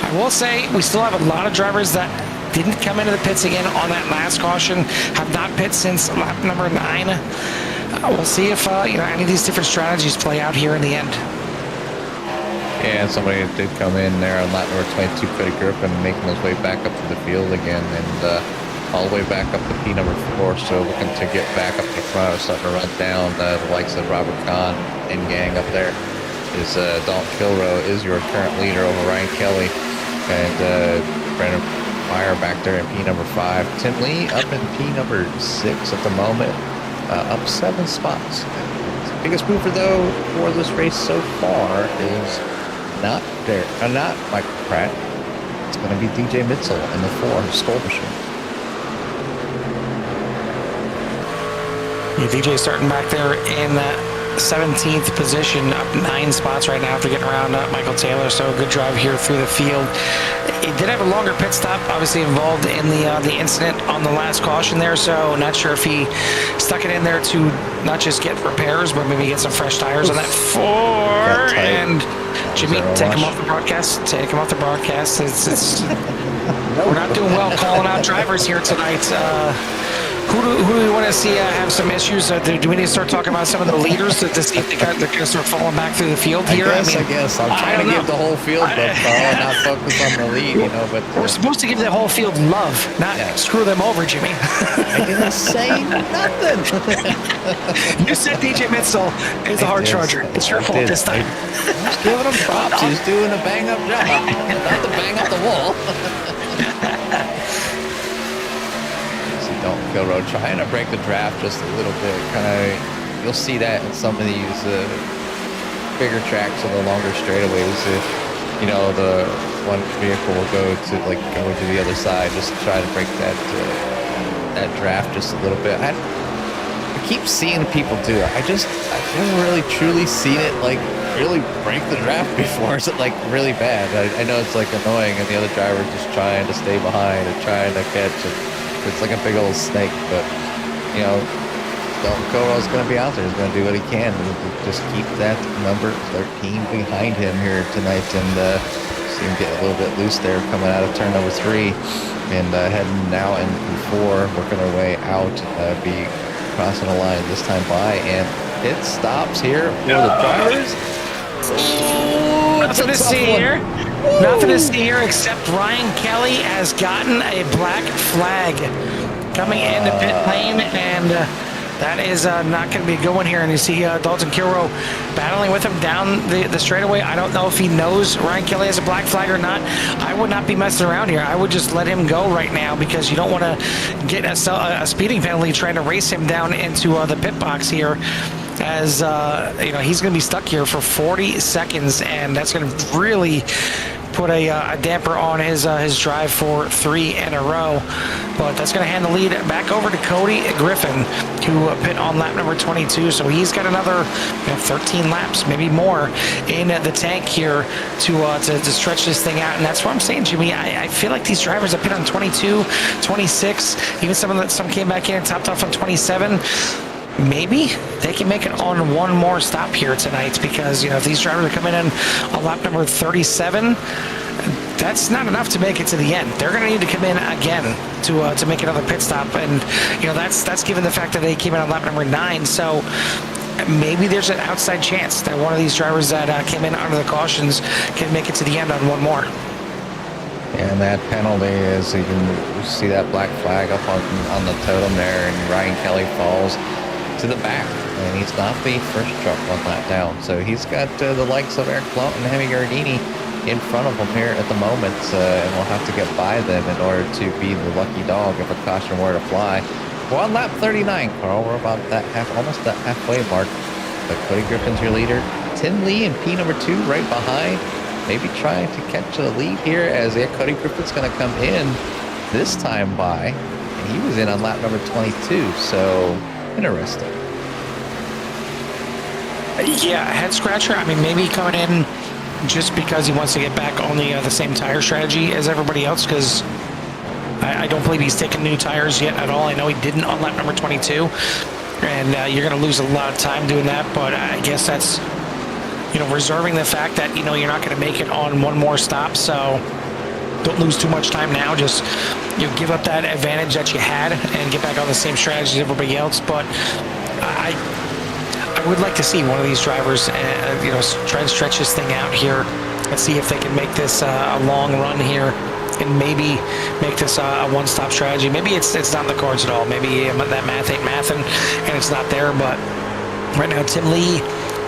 I will say we still have a lot of drivers that didn't come into the pits again on that last caution, have not pit since lap number 9. We'll see if any of these different strategies play out here in the end. Yeah, somebody did come in there on lap number 22, Cody Griffin, making his way back up to the field again, and all the way back up to P number 4, so looking to get back up to the front, starting to run down the likes of Robert Kahn and gang up there. Is Dalton Kilroe is your current leader over Ryan Kelly, and Brandon Meyer back there in P number 5. Tim Lee up in P number 6 at the moment, up 7 spots. The biggest mover though for this race so far is not Michael Pratt. It's going to be DJ Mitchell in the 4 Skull Machine. Yeah, DJ starting back there in 17th position, up 9 spots right now after getting around Michael Taylor. So a good drive here through the field. He did have a longer pit stop, obviously involved in the incident on the last caution there, so not sure if he stuck it in there to not just get repairs, but maybe get some fresh tires on that 4. And Jimmy, take him off the broadcast. Take him off the broadcast. We're not doing well calling out drivers here tonight. Who do we want to see have some issues? Do we need to start talking about some of the leaders to see if they're going to start falling back through the field here? I guess. I'm trying to give the whole field love, not focus on the lead, But we're supposed to give the whole field love, not screw them over, Jimmy. I didn't say nothing. You said DJ Mitchell is a hard charger. It's your fault this time. I'm just giving him props. He's doing a bang-up job. Not to bang up the wall. Dalton Kilroe trying to break the draft just a little bit. You'll see that in some of these bigger tracks and the longer straightaways. If the one vehicle will go to the other side, just to try to break that draft just a little bit. I keep seeing people do it. I've never really truly seen it really break the draft before. Is it really bad? I know it's annoying, and the other driver just trying to stay behind and trying to catch it. It's like a big old snake, but Dalton Kilroe's going to be out there. He's going to do what he can to just keep that number 13 behind him here tonight, and see him get a little bit loose there coming out of turn number 3, and heading now in P4, working our way out, be crossing the line this time by, and it stops here for the drivers. Nothing to see here. Nothing to see here except Ryan Kelly has gotten a black flag coming into pit lane, and that is not going to be a good one here. And you see Dalton Kilroe battling with him down the straightaway. I don't know if he knows Ryan Kelly has a black flag or not. I would not be messing around here. I would just let him go right now, because you don't want to get a speeding penalty trying to race him down into the pit box here. as he's going to be stuck here for 40 seconds, and that's going to really put a damper on his drive for 3 in a row. But that's going to hand the lead back over to Cody Griffin, who pit on lap number 22. So he's got another 13 laps, maybe more, in the tank here to stretch this thing out. And that's what I'm saying, Jimmy. I feel like these drivers that pit on 22, 26, even some came back in and topped off on 27. Maybe they can make it on one more stop here tonight, because if these drivers are coming in on lap number 37, that's not enough to make it to the end. They're going to need to come in again to make another pit stop, and that's given the fact that they came in on lap number 9. So maybe there's an outside chance that one of these drivers that came in under the cautions can make it to the end on one more. And that penalty is, you can see that black flag up on the totem there, and Ryan Kelly falls to the back, and he's not the first truck on that down. So he's got the likes of Eric Blount and Hemi Gardini in front of him here at the moment, and we'll have to get by them in order to be the lucky dog if a caution were to fly. We're on lap 39, Carl. We're about almost that halfway mark. But Cody Griffin's your leader. Tim Lee in P number 2 right behind, maybe trying to catch the lead here, as Cody Griffin's going to come in this time by, and he was in on lap number 22. So interesting. Yeah, head scratcher. I mean, maybe coming in just because he wants to get back on the same tire strategy as everybody else, because I don't believe he's taken new tires yet at all. I know he didn't on lap number 22, and you're going to lose a lot of time doing that, but I guess that's, reserving the fact that, you're not going to make it on one more stop, so don't lose too much time now. Just give up that advantage that you had and get back on the same strategy as everybody else. But I would like to see one of these drivers, try and stretch this thing out here and see if they can make this a long run here, and maybe make this a one-stop strategy. Maybe it's not in the cards at all. Maybe that math ain't mathing and it's not there. But right now, Tim Lee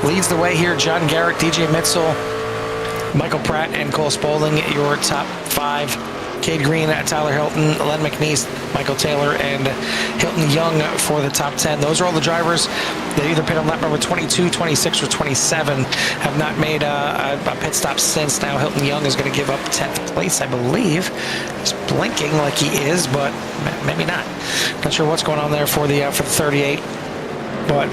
leads the way here. John Garrett, DJ Mitchell, Michael Pratt, and Cole Spaulding, your top 5. Cade Green, Tyler Hilton, Len McNeese, Michael Taylor, and Hilton Young for the top 10. Those are all the drivers that either pit on lap number 22, 26, or 27. Have not made a pit stop since. Now Hilton Young is going to give up 10th place, I believe. He's blinking like he is, but maybe not. Not sure what's going on there for the 38. But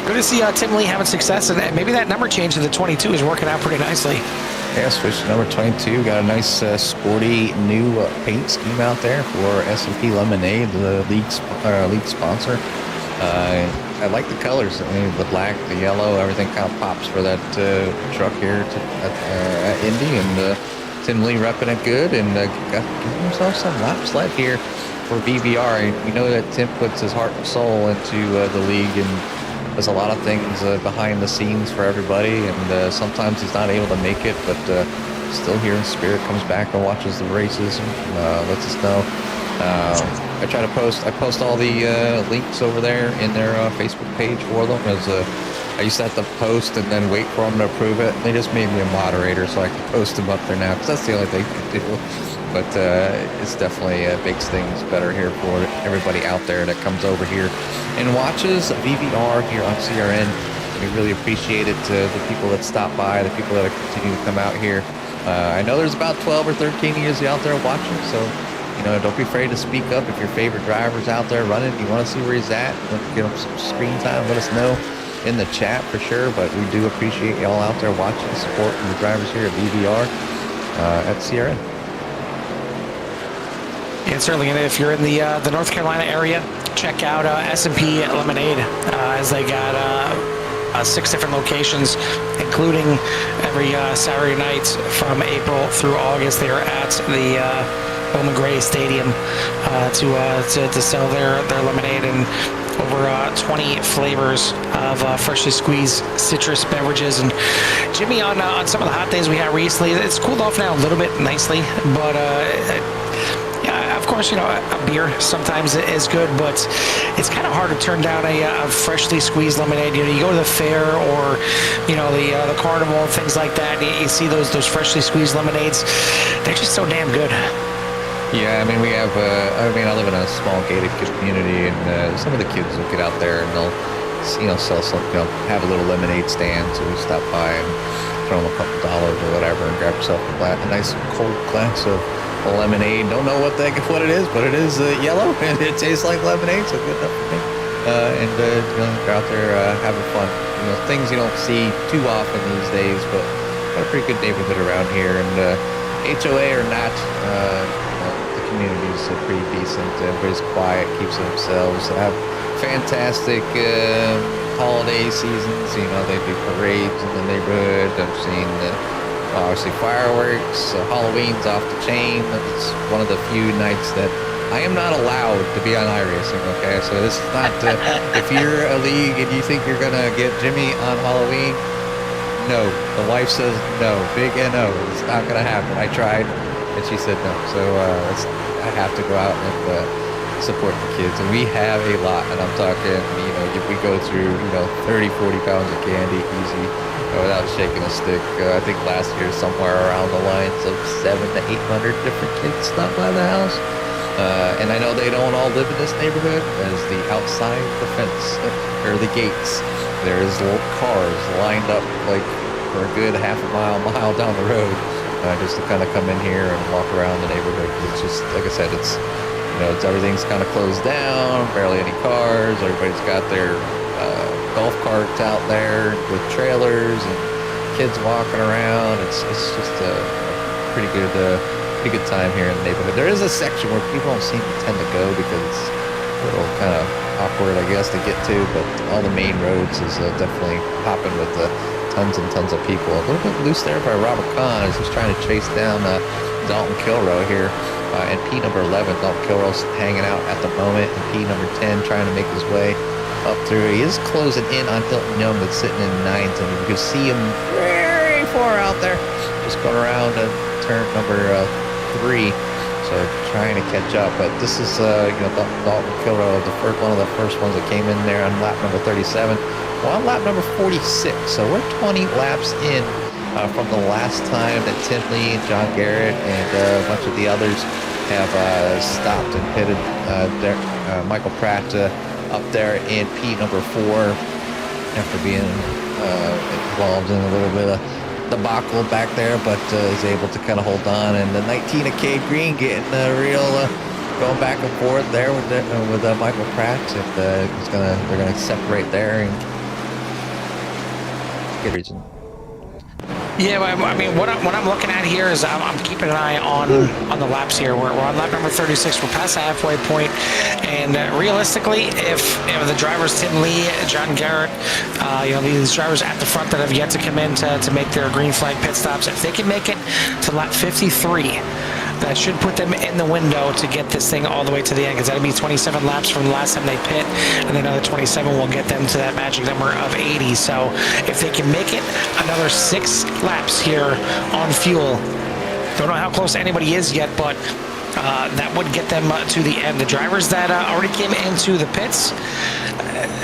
good to see Tim Lee having success, and maybe that number change to the 22 is working out pretty nicely. Yeah, switch to number 22. Got a nice sporty new paint scheme out there for S&P Lemonade, the league sponsor. I like the colors. I mean, the black, the yellow, everything kind of pops for that truck here at Indy. And Tim Lee repping it good, and got himself some laps left here for VVR. And we know that Tim puts his heart and soul into the league, and there's a lot of things behind the scenes for everybody, and sometimes he's not able to make it, but still here in spirit, comes back and watches the races, and lets us know. I post all the links over there in their Facebook page for them, as I used to have to post and then wait for them to approve it. They just made me a moderator so I can post them up there now, because that's the only thing I can do. But it's definitely makes things better here for everybody out there that comes over here and watches VVR here on CRN. We really appreciate it. The people that stop by, the people that continue to come out here. I know there's about 12 or 13 of you out there watching, so don't be afraid to speak up. If your favorite driver's out there running, you want to see where he's at, get him some screen time, let us know in the chat for sure. But we do appreciate y'all out there watching, supporting the drivers here at VVR at CRN. And certainly, if you're in the North Carolina area, check out S&P Lemonade, as they got 6 different locations, including every Saturday night from April through August. They are at the Bowman Gray Stadium to sell their lemonade, and over 20 flavors of freshly squeezed citrus beverages. And Jimmy, on some of the hot days we had recently, it's cooled off now a little bit nicely, but of course, a beer sometimes is good, but it's kind of hard to turn down a freshly squeezed lemonade. You go to the fair or the carnival and things like that. You see those freshly squeezed lemonades. They're just so damn good. Yeah, I mean, we have. I live in a small gated community, and some of the kids will get out there and they'll sell some, have a little lemonade stand. So we stop by and throw them a couple dollars or whatever, and grab yourself a nice cold glass of lemonade. Don't know what it is, but it is yellow and it tastes like lemonade, so good enough for me. Go out there having fun. Things you don't see too often these days, but got a pretty good neighborhood around here. And HOA or not, the community's pretty decent. Everybody's quiet, keeps to themselves. They have fantastic holiday seasons. They do parades in the neighborhood. I've seen obviously fireworks. Halloween's off the chain. It's one of the few nights that I am not allowed to be on iRacing, okay? So this is not, if you're a league and you think you're going to get Jimmy on Halloween, no. The wife says no, big no. It's not going to happen. I tried, and she said no. So I have to go out and support the kids. And we have a lot, and I'm talking, if we go through, 30, 40 pounds of candy easy without shaking a stick. I think last year somewhere around the lines of 700 to 800 different kids stopped by the house. And I know they don't all live in this neighborhood. As the outside the fence or the gates, there's little cars lined up like for a good half a mile down the road, just to kind of come in here and walk around the neighborhood. It's just like I said, it's everything's kind of closed down, barely any cars. Everybody's got their golf carts out there with trailers and kids walking around. It's just a pretty good time here in the neighborhood. There is a section where people don't seem to tend to go because it's a little kind of awkward, I guess, to get to, but all the main roads is definitely hopping with tons and tons of people. A little bit loose there by Robert Kahn as he's trying to chase down Dalton Kilrow here. And P number 11, Dalton Kilrow's hanging out at the moment, and P number 10 trying to make his way up through. He is closing in on Hilton Young, that's sitting in ninth, and you can see him very far out there, just going around turn number 3, so trying to catch up. But this is Dalton Kilrow, one of the first ones that came in there on lap number 37. Well, on lap number 46, so we're 20 laps in from the last time that Tim Lee, John Garrett, and a bunch of the others have stopped and pitted. Michael Pratt up there in P number 4 after being involved in a little bit of debacle back there, but is able to kind of hold on. And the 19 of Cade Green getting real going back and forth there with Michael Pratt. And they're gonna separate there and good reason. Yeah, I mean, what I'm looking at here is I'm keeping an eye on the laps here. We're on lap number 36. We're past the halfway point, and realistically, if the drivers Tim Lee, John Garrett, these drivers at the front that have yet to come in to make their green flag pit stops, if they can make it to lap 53, that should put them in the window to get this thing all the way to the end, because that'll be 27 laps from the last time they pit, and then another 27 will get them to that magic number of 80. So if they can make it another 6 laps here on fuel, don't know how close anybody is yet, but that would get them to the end. The drivers that already came into the pits,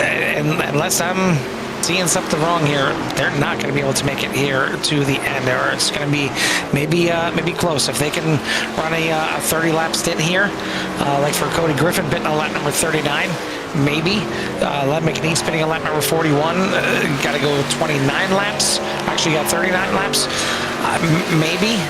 unless I'm seeing something wrong here, they're not going to be able to make it here to the end, or it's going to be maybe close. If they can run a 30 lap stint here, like for Cody Griffin pitting on lap number 39, maybe. Led McNeese spinning on lap number 41, got to go 29 laps, actually got 39 laps, maybe.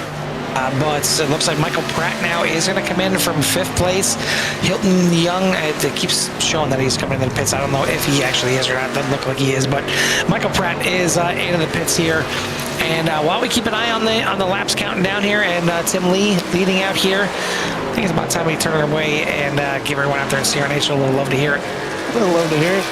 But it looks like Michael Pratt now is going to come in from 5th place. Hilton Young, it keeps showing that he's coming in the pits. I don't know if he actually is or not. It doesn't look like he is, but Michael Pratt is in the pits here. And while we keep an eye on the laps counting down here, and Tim Lee leading out here, I think it's about time we turn it away and give everyone out there in CRNH a little love to hear it. A little love to hear it.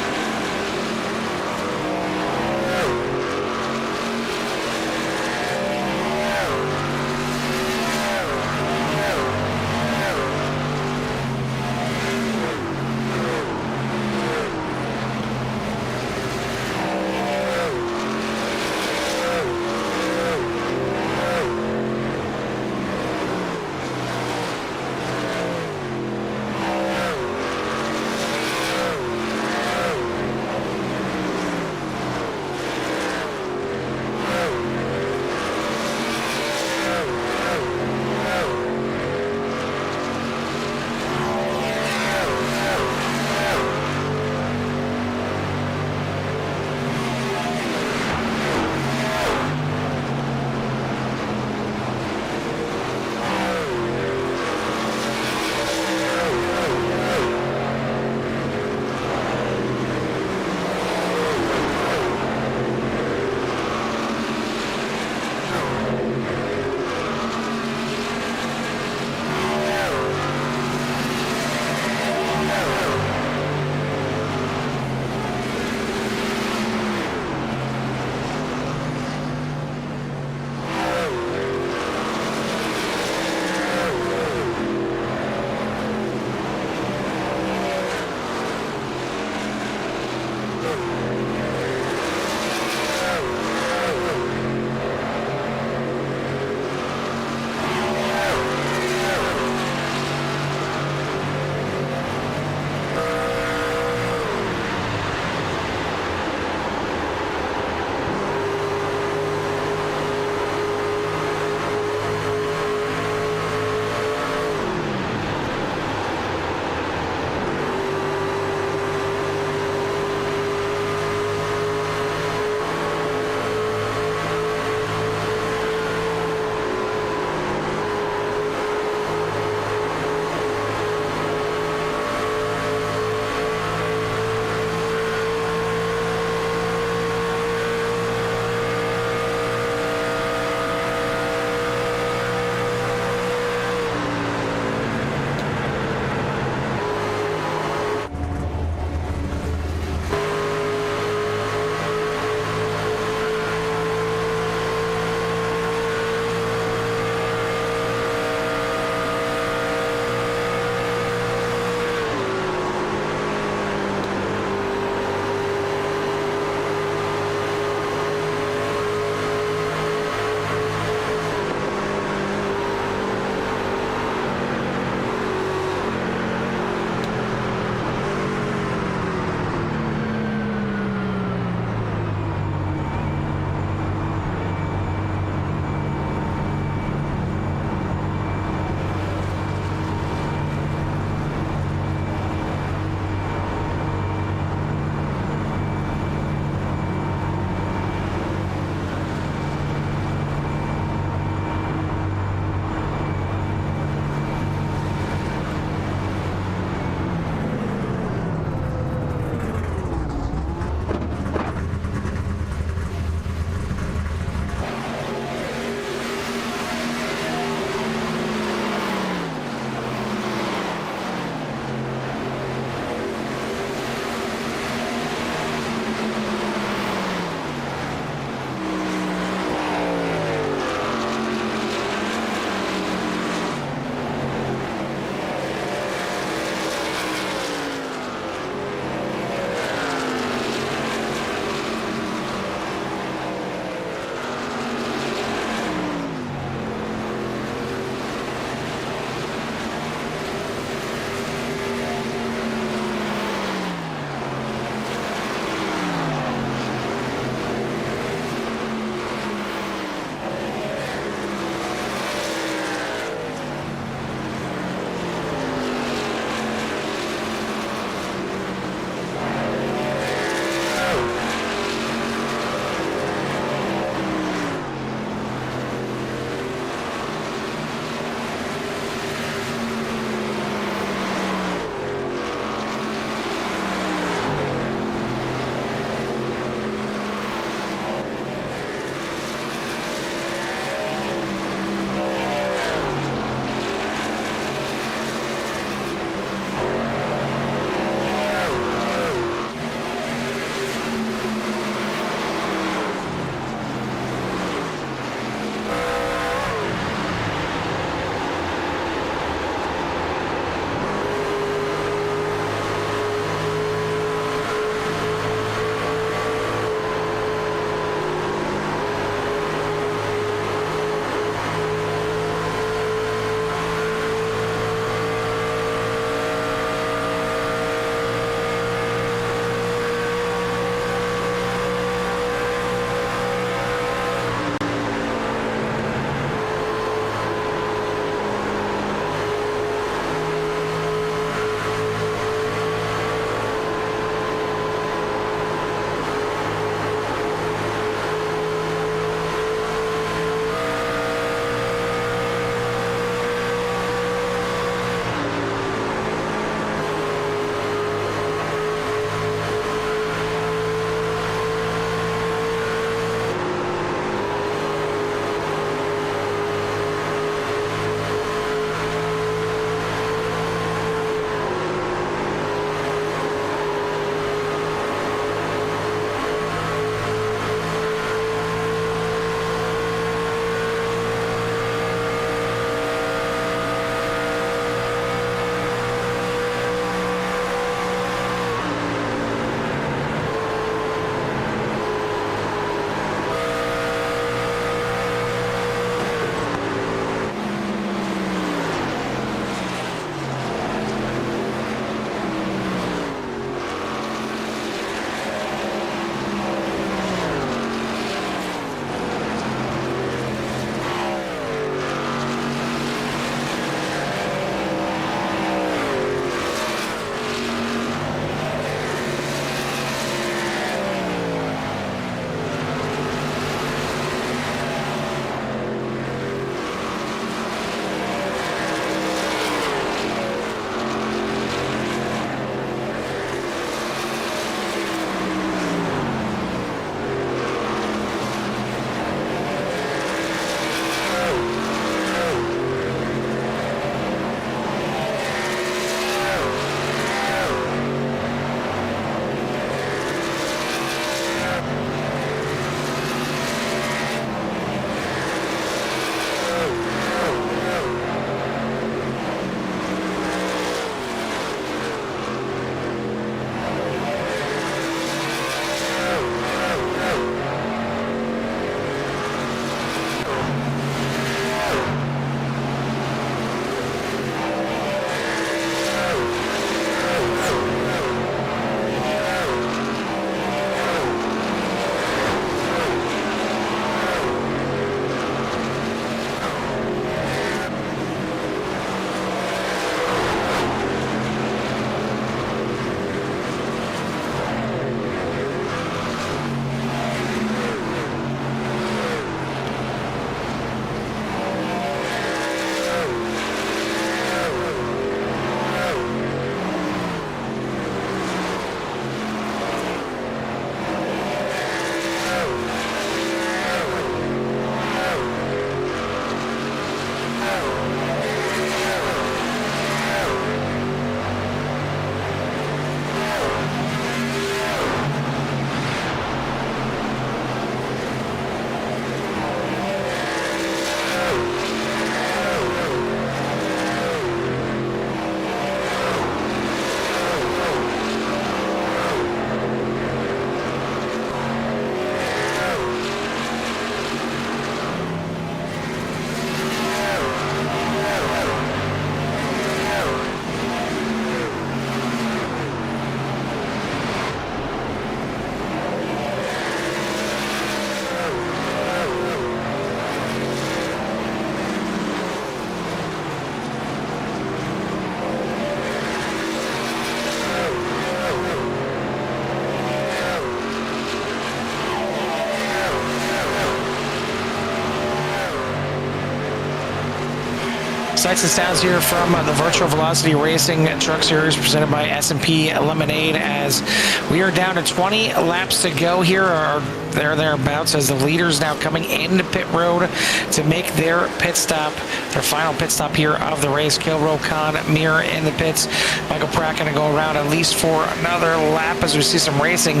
Sights and sounds here from the Virtual Velocity Racing Truck Series presented by S&P Lemonade, as we are down to 20 laps to go here, or thereabouts, as the leaders now coming into pit road to make their pit stop, their final pit stop here of the race. Kilroe, Khan, Mir in the pits. Michael Pratt going to go around at least for another lap as we see some racing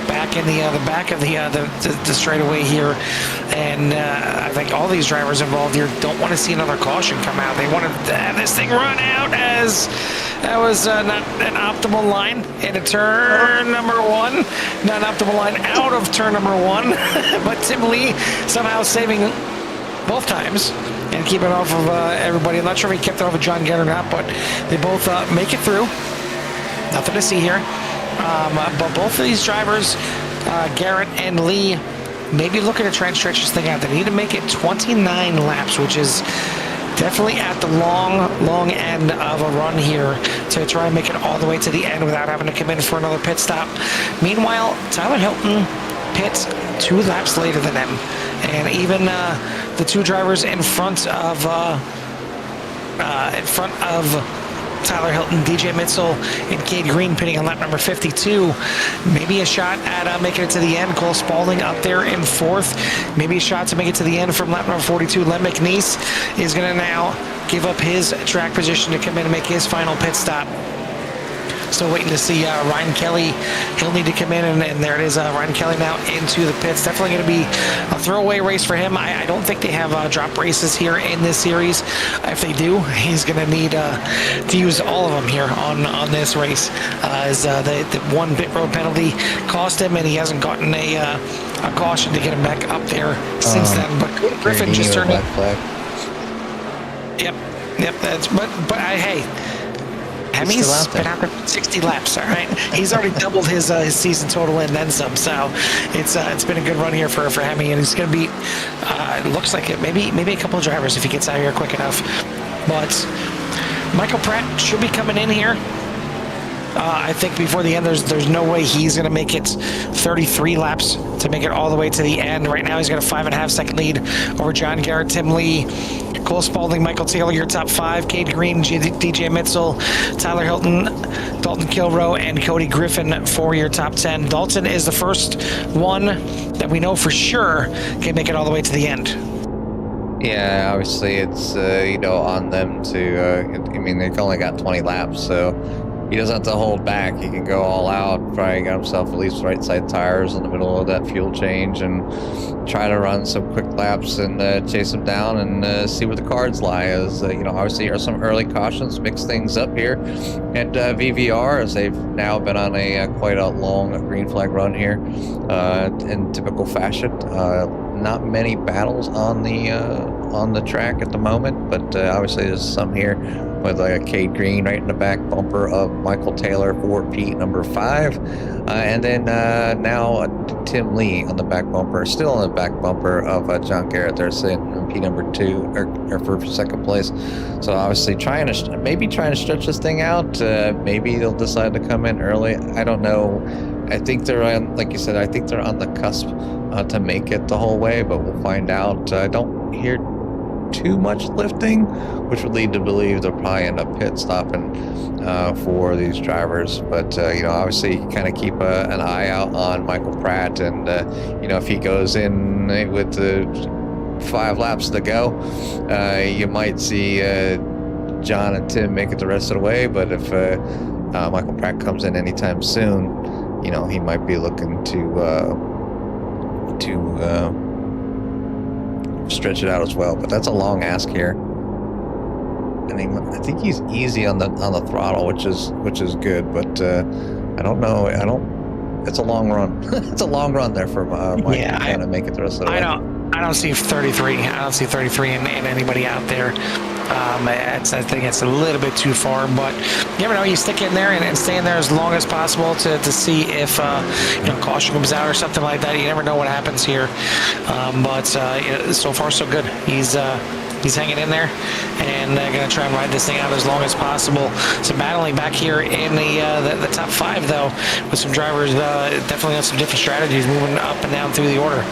back in the back of the straightaway here, and I think all these drivers involved here don't want to see another caution come out. They want to have this thing run out, as that was not an optimal line into turn number one, not an optimal line out of turn number one, but Tim Lee somehow saving both times and keeping it off of everybody. I'm not sure if he kept it off of John Garrett or not, but they both make it through. Nothing to see here. But both of these drivers, Garrett and Lee, maybe looking to try and stretch this thing out. They need to make it 29 laps, which is definitely at the long end of a run here to try and make it all the way to the end without having to come in for another pit stop. Meanwhile, Tyler Hilton pits 2 laps later than them, and even the 2 drivers in front of Tyler Hilton, DJ Mitchell, and Cade Green pitting on lap number 52. Maybe a shot at making it to the end. Cole Spaulding up there in 4th. Maybe a shot to make it to the end from lap number 42. Len McNeese is going to now give up his track position to come in and make his final pit stop. Still waiting to see Ryan Kelly. He'll need to come in, and there it is. Ryan Kelly now into the pits. Definitely going to be a throwaway race for him. I don't think they have drop races here in this series. If they do, he's going to need to use all of them here on this race, as the one pit road penalty cost him, and he hasn't gotten a caution to get him back up there since then. But Griffin just turned it. Yep. That's but hey. Hemi's been out there 60 laps, all right? He's already doubled his season total and then some, so it's been a good run here for Hemi, and he's going to beat, it looks like it, maybe a couple of drivers if he gets out here quick enough. But Michael Pratt should be coming in here. I think before the end, there's no way he's going to make it 33 laps to make it all the way to the end. Right now, he's got a 5.5-second lead over John Garrett, Tim Lee, Cole Spaulding, Michael Taylor, your top 5, Cade Green, DJ Mitchell, Tyler Hilton, Dalton Kilroe, and Cody Griffin for your top 10. Dalton is the first one that we know for sure can make it all the way to the end. Yeah, obviously it's on them to. I mean, they've only got 20 laps, so he doesn't have to hold back. He can go all out, try and get himself at least right side tires in the middle of that fuel change, and try to run some quick laps and chase them down and see where the cards lie. As obviously there are some early cautions, mix things up here at VVR, as they've now been on a quite a long green flag run here in typical fashion. Not many battles on the track at the moment, but obviously there's some here with a Cade Green right in the back bumper of Michael Taylor for P number 5, and then now Tim Lee on the back bumper, still on the back bumper of John Garrett. They're sitting P number 2 or for second place. So obviously trying to stretch this thing out. Maybe they'll decide to come in early. I don't know. I think they're on, like you said, I think they're on the cusp to make it the whole way, but we'll find out. I don't hear too much lifting, which would lead to believe they'll probably end up pit stopping for these drivers. But obviously kind of keep an eye out on Michael Pratt, and if he goes in with the 5 laps to go, you might see John and Tim make it the rest of the way. But if Michael Pratt comes in anytime soon, he might be looking to stretch it out as well. But that's a long ask here, and I think he's easy on the throttle, which is good. But I don't know. It's a long run. It's a long run there for Mike to kind of make it the rest of the way. I don't see 33. I don't see 33 in anybody out there. I think it's a little bit too far, but you never know. You stick in there and stay in there as long as possible to see if caution comes out or something like that. You never know what happens here, but so far so good. He's hanging in there and going to try and ride this thing out as long as possible. So battling back here in the top 5 though, with some drivers definitely have some different strategies moving up and down through the order.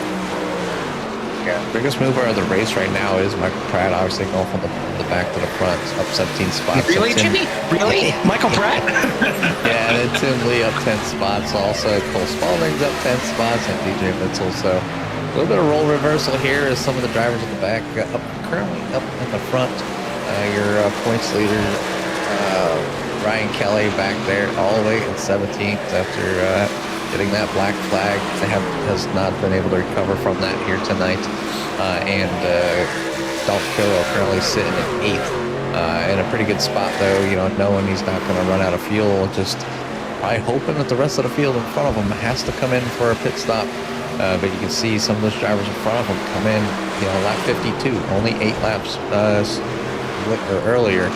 Biggest mover of the race right now is Michael Pratt, obviously going from the back to the front, up 17 spots. Really, Jimmy? Really? Michael Pratt? Yeah, and then Tim Lee up 10 spots also. Cole Spaulding's up 10 spots, and DJ Mitchell. So a little bit of role reversal here as some of the drivers in the back currently up in the front. Your points leader, Ryan Kelly, back there all the way in 17th after getting that black flag. Has not been able to recover from that here tonight. And Dalton Killow currently sitting at 8th. In a pretty good spot though, knowing he's not going to run out of fuel, just probably hoping that the rest of the field in front of him has to come in for a pit stop. But you can see some of those drivers in front of him come in, lap 52, only 8 laps earlier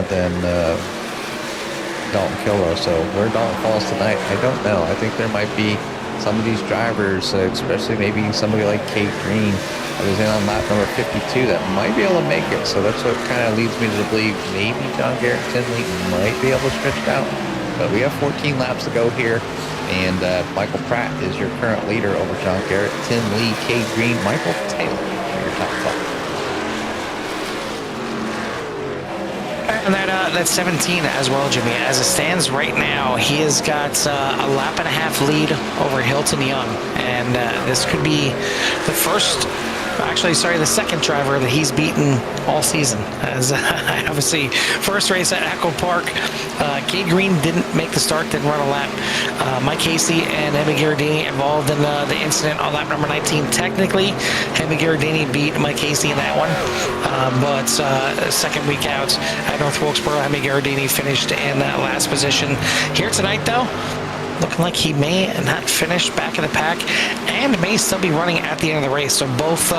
than Dalton Kilrow. So where Dalton falls tonight, I don't know. I think there might be some of these drivers, especially maybe somebody like Kate Green, that was in on lap number 52, that might be able to make it. So that's what kind of leads me to believe maybe John Garrett Tinley might be able to stretch it out. But we have 14 laps to go here, and Michael Pratt is your current leader over John Garrett, Tim Lee, Kate Green, Michael Taylor are your top 5. And that's 17 as well, Jimmy. As it stands right now, he has got a lap and a half lead over Hilton Young. And this could be the second driver that he's beaten all season. As obviously, first race at Echo Park, Kate Green didn't make the start, didn't run a lap. Mike Casey and Hemi Gherardini involved in the incident on lap number 19. Technically, Hemi Gherardini beat Mike Casey in that one, but second week out at North Wilkesboro, Hemi Gherardini finished in last position. Here tonight, though, looking like he may not finish back in the pack and may still be running at the end of the race. So both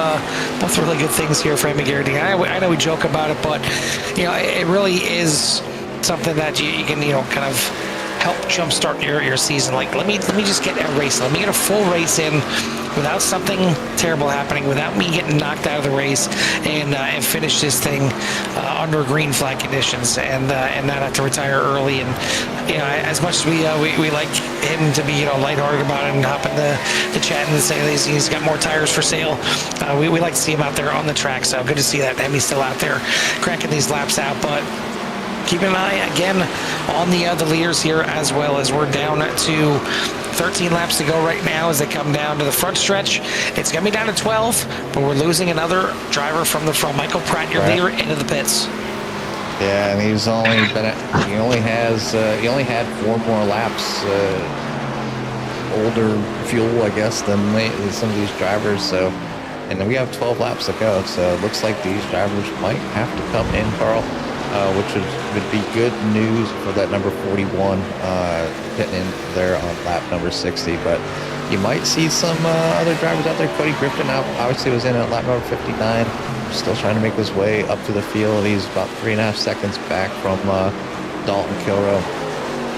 really good things here for Hemi Gherardini. I know we joke about it, but it really is something that you can kind of help jumpstart your season. Like, let me just get a race. Let me get a full race in without something terrible happening, without me getting knocked out of the race, and finish this thing under green flag conditions, and not have to retire early. And as much as we like him to be lighthearted about it and hop in the chat and say he's got more tires for sale, we like to see him out there on the track. So good to see that Hemi's still out there cranking these laps out, but keep an eye again on the leaders here, as well as we're down to 13 laps to go right now as they come down to the front stretch. It's going to be down to 12, but we're losing another driver from the front. Michael Pratt, your leader, into the pits. Yeah, and he only had 4 more laps older fuel, I guess, than some of these drivers. So, and then we have 12 laps to go. So it looks like these drivers might have to come in, Carl. Which would be good news for that number 41 getting in there on lap number 60. But you might see some other drivers out there. Cody Griffin obviously was in at lap number 59, still trying to make his way up to the field. He's about 3.5 seconds back from Dalton Kilrow,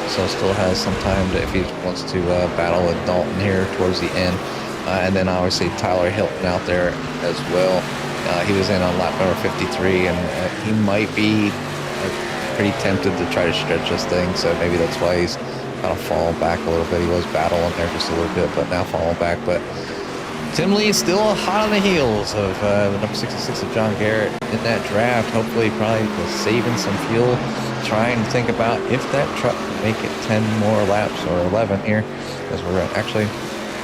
so still has some time if he wants to battle with Dalton here towards the end. And then obviously Tyler Hilton out there as well. He was in on lap number 53, and he might be pretty tempted to try to stretch this thing, so maybe that's why he's kind of falling back a little bit. He was battling there just a little bit, but now falling back. But Tim Lee is still hot on the heels of the number 66 of John Garrett in that draft. Hopefully probably saving some fuel, trying to think about if that truck can make it 10 more laps or 11 here, because we're actually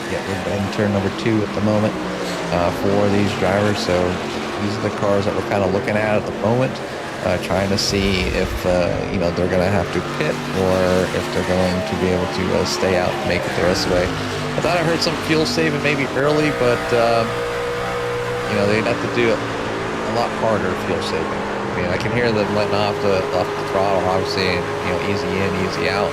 we're in turn number 2 at the moment for these drivers. So these are the cars that we're kind of looking at the moment, trying to see if they're going to have to pit, or if they're going to be able to stay out and make it the rest of the way. I thought I heard some fuel saving maybe early, but they'd have to do a lot harder fuel saving. I mean, I can hear them letting off the throttle, obviously, easy in, easy out.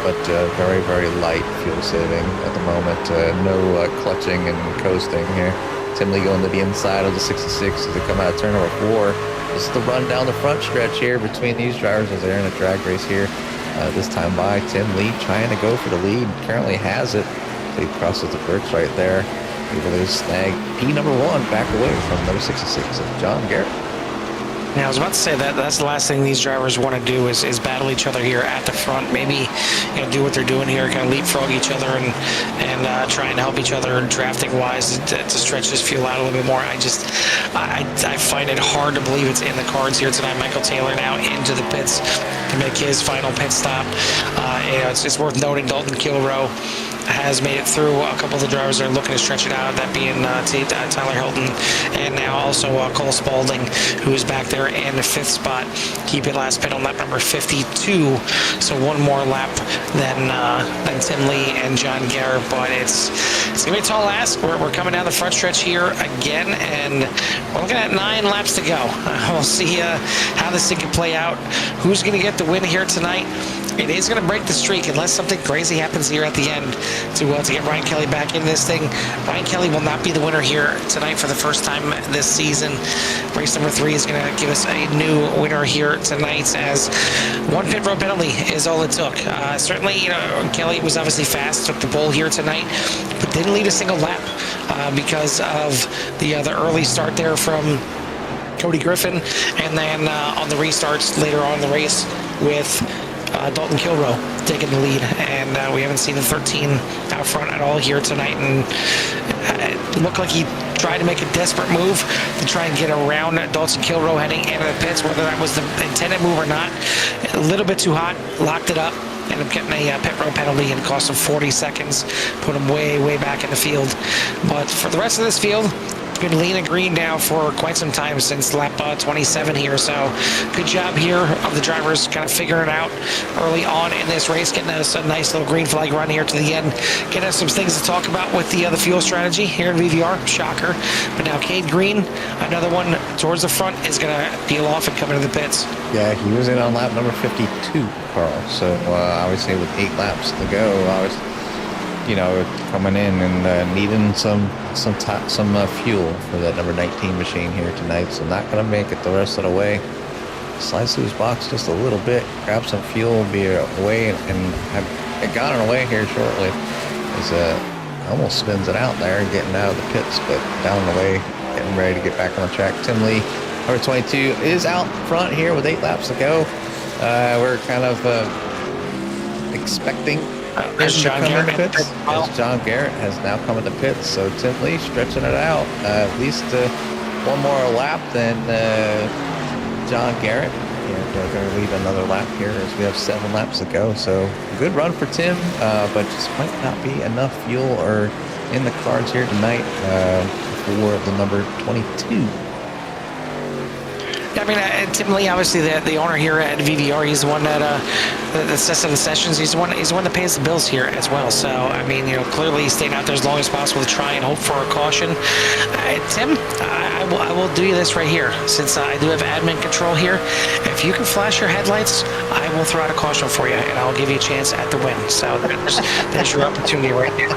But very, very light fuel saving at the moment. No clutching and coasting here. Tim Lee going to the inside of the 66 as they come out of turn number 4. This is the run down the front stretch here between these drivers as they're in a drag race here. This time by Tim Lee trying to go for the lead. Currently has it. So he crosses the brakes right there. Able to snag P number 1 back away from number 66 of John Garrett. Yeah, I was about to say that's the last thing these drivers want to do is battle each other here at the front. Maybe do what they're doing here, kind of leapfrog each other and and try and help each other drafting wise to stretch this field out a little bit more. I find it hard to believe it's in the cards here tonight. Michael Taylor now into the pits to make his final pit stop. It's worth noting Dalton Kilroe has made it through. A couple of the drivers are looking to stretch it out, that being Tyler Hilton, and now also Cole Spaulding, who is back there in the 5th spot, keeping last pit on lap number 52. So one more lap than Tim Lee and John Garrett, but it's gonna be a tall ask. We're coming down the front stretch here again, and we're looking at 9 laps to go. We'll see how this thing can play out. Who's gonna get the win here tonight? It is going to break the streak unless something crazy happens here at the end to get Ryan Kelly back in this thing. Ryan Kelly will not be the winner here tonight for the first time this season. Race number 3 is going to give us a new winner here tonight, as one pit road penalty is all it took. Certainly, Kelly was obviously fast, took the pole here tonight, but didn't lead a single lap because of the early start there from Cody Griffin, and then on the restarts later on in the race with Dalton Kilroe taking the lead, and we haven't seen the 13 out front at all here tonight, and it looked like he tried to make a desperate move to try and get around Dalton Kilroe heading into the pits, whether that was the intended move or not. A little bit too hot, locked it up, ended up getting a pit road penalty and cost him 40 seconds, put him way back in the field. But for the rest of this field, been lean and green now for quite some time, since lap 27 here. So good job here of the drivers kind of figuring it out early on in this race, getting us a nice little green flag run here to the end, getting us some things to talk about with the fuel strategy here in VVR. Shocker. But now Cade Green, another one towards the front, is going to peel off and come into the pits. Yeah, he was in on lap number 52, Carl. So obviously with 8 laps to go, I was coming in and needing some fuel for that number 19 machine here tonight. So not going to make it the rest of the way. Slides through his box just a little bit, grab some fuel, be away, and I've gotten away here shortly. Almost spins it out there, getting out of the pits, but down the way, getting ready to get back on the track. Tim Lee, number 22, is out front here with 8 laps to go. We're kind of expecting There's John Garrett. As John Garrett has now come into pits, so Tim Lee stretching it out at least one more lap than John Garrett. They're going to leave another lap here as we have 7 laps to go. So good run for Tim, but just might not be enough fuel or in the cards here tonight for the number 22. I mean, Tim Lee, obviously the owner here at VVR, he's the one that sets up the sessions. He's the one that pays the bills here as well. So I mean, clearly he's staying out there as long as possible to try and hope for a caution. Tim, I will do you this right here, since I do have admin control here. If you can flash your headlights, I will throw out a caution for you, and I'll give you a chance at the win. So there's your opportunity right there.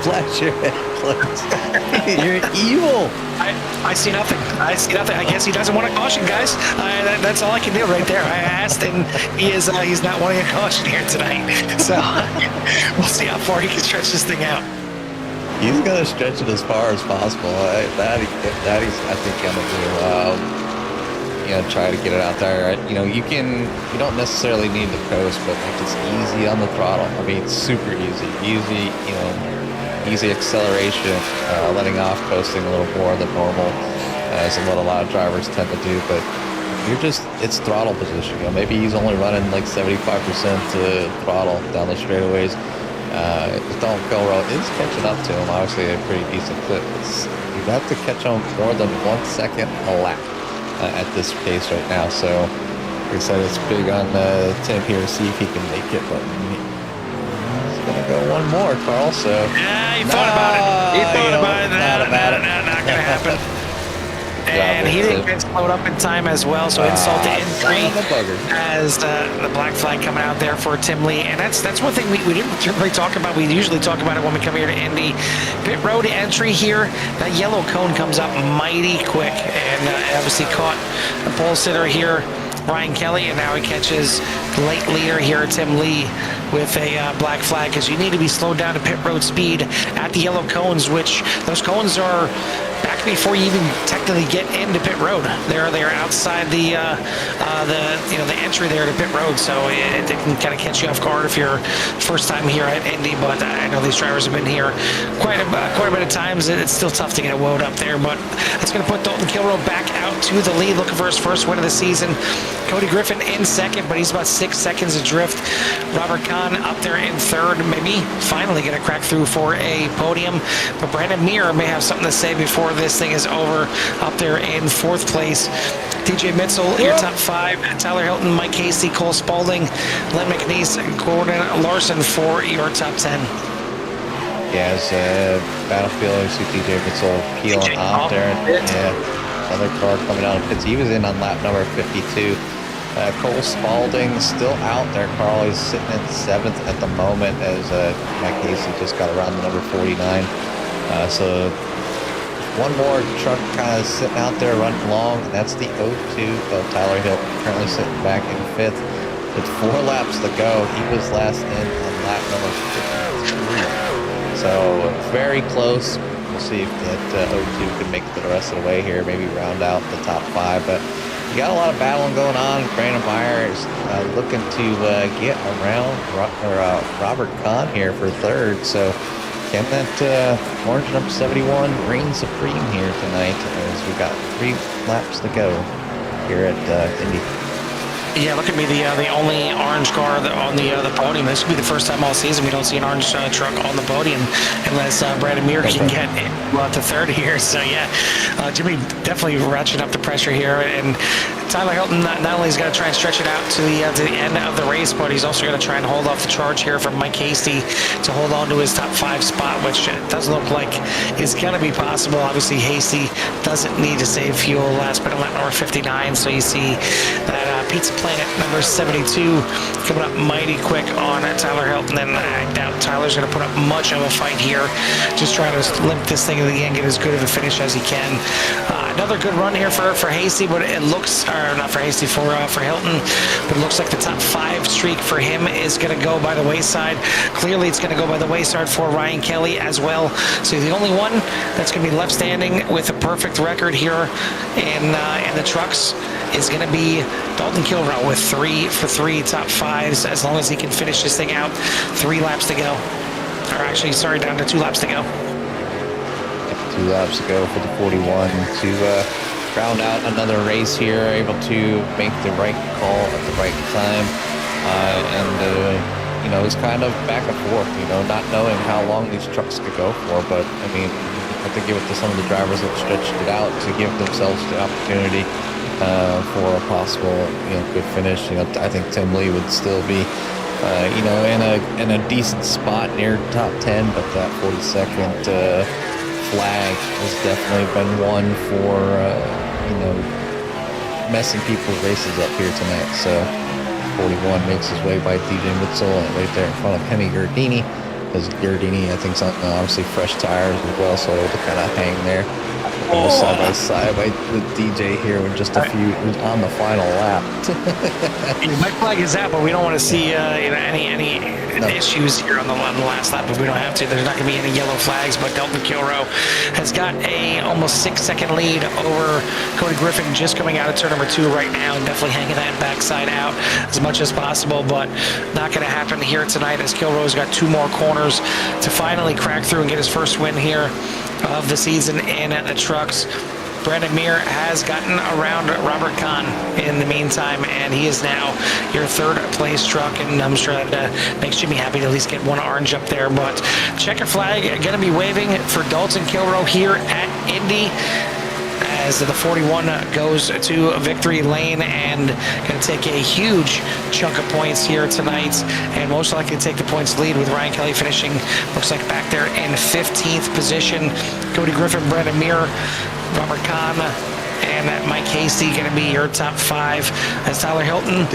Flash your headlights. You're evil. I see nothing. I guess he doesn't want a caution, guys. That's all I can do right there. I asked, and he's not wanting a caution here tonight. So we'll see how far he can stretch this thing out. He's going to stretch it as far as possible. That he's, I think, going to do. Try to get it out there. You don't necessarily need the coast, but it's easy on the throttle. I mean, it's super easy. Easy acceleration, letting off, coasting a little more than normal, as what a lot of drivers tend to do. But it's throttle position. Maybe he's only running like 75% throttle down the straightaways. Dalton Kilroe is catching up to him, obviously a pretty decent clip. You have to catch him more than 1 second a lap at this pace right now. So, like I said, it's big on Tim here to see if he can make it, but gonna go one more, Carl. So yeah, he thought about it. He thought about it. Not gonna happen. And he didn't get slowed up in time as well, so insult to injury as the black flag coming out there for Tim Lee. And that's one thing we didn't really talk about. We usually talk about it when we come here to Indy. Pit road entry here, that yellow cone comes up mighty quick, and obviously caught the pole sitter here, Ryan Kelly, and now he catches the late leader here, Tim Lee, with a black flag, because you need to be slowed down to pit road speed at the yellow cones, which those cones are back before you even technically get into pit road. They're outside the entry there to pit road, so it can kind of catch you off guard if you're first time here at Indy. But I know these drivers have been here quite a bit of times. It's still tough to get a woed up there, but it's going to put Dalton Kilroe back out to the lead, looking for his first win of the season. Cody Griffin in second, but he's about 6 seconds adrift. Robert Kahn up there in third, maybe finally going to crack through for a podium. But Brandon Muir may have something to say before this thing is over, up there in fourth place. DJ Mitzel, your top 5. Tyler Hilton, Mike Casey, Cole Spaulding, Len McNeese, Gordon Larson for your top 10. Yeah, it's Battlefield, you see DJ Mitzel peeling off there. Yeah, another car coming out of pits. He was in on lap number 52. Cole Spaulding still out there. Carl is sitting at 7th at the moment as Mike Casey just got around the number 49. So one more truck kind of sitting out there running long, and that's the 02 of Tyler Hilton, currently sitting back in 5th. With 4 laps to go, he was last in on lap number 53. So very close. We'll see if that 02 can make it the rest of the way here, maybe round out the top 5. But you got a lot of battling going on. Brandon Meyer is looking to get around Robert Kahn here for 3rd. So can that orange number 71 reign supreme here tonight, as we got 3 laps to go here at Indy. Yeah, look at me, the only orange car on the podium. This will be the first time all season we don't see an orange truck on the podium, unless Brandon Muir can get to 3rd here. So yeah, Jimmy definitely ratcheting up the pressure here, and Tyler Hilton not only is going to try and stretch it out to the end of the race, but he's also going to try and hold off the charge here from Mike Hasty to hold on to his top 5 spot, which doesn't look like is going to be possible. Obviously, Hasty doesn't need to save fuel. Last but not number 59, so you see that Pizza Planet number 72 coming up mighty quick on Tyler Hilton, and I doubt Tyler's going to put up much of a fight here. Just trying to limp this thing to the end, get as good of a finish as he can. Another good run here for Hasty, but it looks, or not for Hasty, for Hilton, but it looks like the top 5 streak for him is going to go by the wayside. Clearly, it's going to go by the wayside for Ryan Kelly as well. So the only one that's going to be left standing with a perfect record here in the trucks is going to be Dalton Kilroe with 3 for 3 top 5s, as long as he can finish this thing out. 3 laps to go. Or actually, sorry, down to 2 laps to go. 2 laps to go for the 41 to round out another race here, able to make the right call at the right time. You know, it's kind of back and forth, you know, not knowing how long these trucks could go for. But, I mean, I have to give it to some of the drivers that stretched it out to give themselves the opportunity for a possible, you know, good finish. You know, I think Tim Lee would still be, you know, in a decent spot near top 10, but that 42nd flag has definitely been one for, you know, messing people's races up here tonight. So 41 makes his way by DJ Mitzel right there in front of Kenny Gardini, because Gardini, I think, is on, obviously fresh tires as well, so to kind of hang there. Side by side with DJ here with just a few on the final lap. My flag is out, but we don't want to see you know, any issues here on the last lap if we don't have to. There's not going to be any yellow flags, but Dalton Kilroe has got a almost 6-second lead over Cody Griffin, just coming out of turn number 2 right now, and definitely hanging that backside out as much as possible, but not going to happen here tonight, as Kilroe's got 2 more corners to finally crack through and get his first win here of the season in the trucks. Brandon Muir has gotten around Robert Kahn in the meantime, and he is now your 3rd place truck, and I'm sure that makes Jimmy happy to at least get 1 orange up there. But checker flag going to be waving for Dalton Kilroe here at Indy, as the 41 goes to victory lane, and going to take a huge chunk of points here tonight, and most likely take the points lead, with Ryan Kelly finishing, looks like, back there in 15th position. Cody Griffin, Brandon Muir, Robert Kahn, and Mike Hasty going to be your top 5, as Tyler Hilton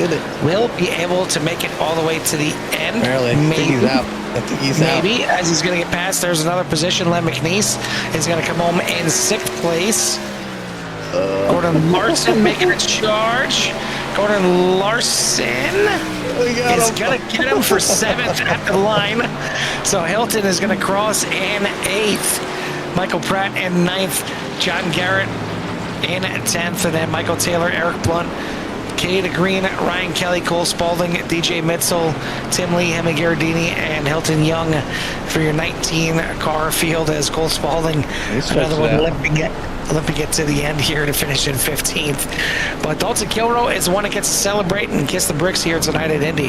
will be able to make it all the way to the end. Apparently, I think he's out. I think he's out. Maybe, as he's going to get past. There's another position. Len McNeese is going to come home in 6th place. Gordon Larson making a charge. Gordon Larson is going to get him for 7th at the line. So Hilton is going to cross in 8th. Michael Pratt in ninth, John Garrett in 10th, and then Michael Taylor, Eric Blunt, Cade Green, Ryan Kelly, Cole Spaulding, DJ Mitzel, Tim Lee, Hemi Gardini, and Hilton Young for your 19 car field as Cole Spaulding, another one limping it to the end here to finish in 15th. But Dalton Kilroe is the one that gets to celebrate and kiss the bricks here tonight at Indy.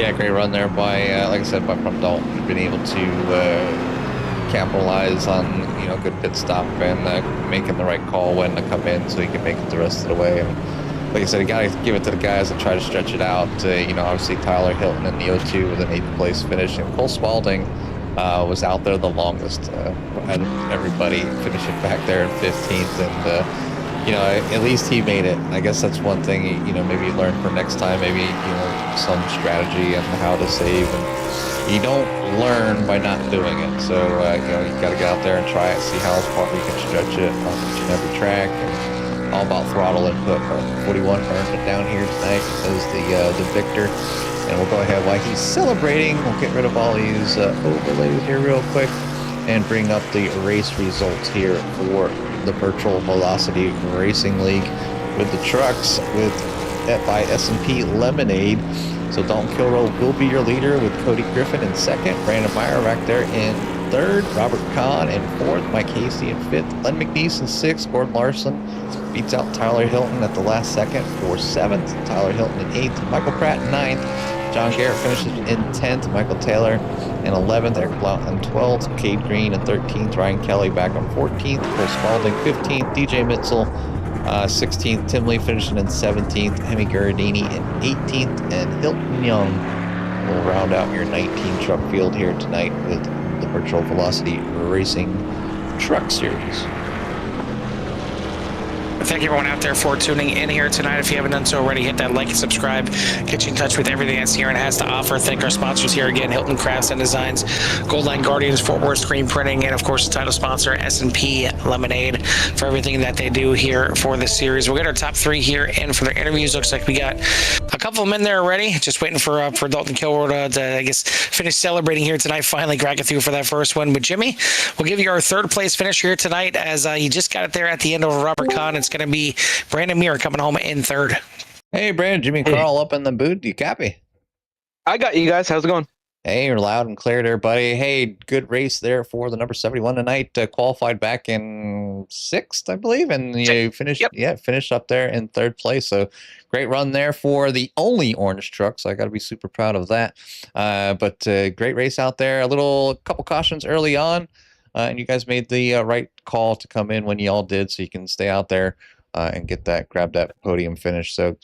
Yeah, great run there by, like I said, by from Dalton. Been able to capitalize on, you know, good pit stop and making the right call when to come in so he can make it the rest of the way. And like I said, you got to give it to the guys that try to stretch it out. You know, obviously Tyler Hilton in the O2 with an 8th place finish, and Cole Spaulding was out there the longest. Had everybody finishing back there in 15th, and you know, at least he made it. I guess that's one thing, you know, maybe you learn for next time, maybe, you know, some strategy and how to save. And you don't learn by not doing it. So, you know, you got to get out there and try it, see how far you can stretch it on each and every track. And all about throttle input. 41 earned it down here tonight as the victor. And we'll go ahead while he's celebrating. We'll get rid of all these overlays here real quick and bring up the race results here for the Virtual Velocity Racing League with the trucks by S&P Lemonade. So Dalton Kilroe will be your leader with Cody Griffin in second, Brandon Meyer back there in third, Robert Kahn in fourth, Mike Hasty in fifth, Len McNeese in sixth, Gordon Larson beats out Tyler Hilton at the last second for seventh, Tyler Hilton in eighth, Michael Pratt in ninth, John Garrett finishes in 10th, Michael Taylor in 11th, Eric Blount in 12th, Cade Green in 13th, Ryan Kelly back on 14th, Cole Spaulding 15th, DJ Mitzel 16th, Tim Lee finishing in 17th, Hemi Gardini in 18th, and Hilton Young will round out your 19 truck field here tonight with the Virtual Velocity Racing Truck Series. Thank you everyone out there for tuning in here tonight. If you haven't done so already, hit that like and subscribe. Get you in touch with everything that Sierra has to offer. Thank our sponsors here again, Hilton Crafts and Designs, Goldline Guardians, Fort Worth Screen Printing, and of course the title sponsor, S&P Lemonade, for everything that they do here for this series. We'll get our top three here in for their interviews. Looks like we got a couple of them in there already. Just waiting for Dalton Kilroe to, I guess, finish celebrating here tonight, finally cracking through for that first one. But Jimmy, we'll give you our third place finish here tonight as you just got it there at the end over Robert Kahn. It's going to be Brandon Muir coming home in third. Hey, Brandon, Jimmy and Carl up in the booth. You copy? I got you guys. How's it going? Hey, you're loud and clear there, buddy. Hey, good race there for the number 71 tonight. Qualified back in 6th, I believe, and you finished, finished up there in 3rd place. So great run there for the only orange truck. So I got to be super proud of that. But great race out there. A couple cautions early on, and you guys made the right call to come in when you all did, so you can stay out there and grab that podium finish. So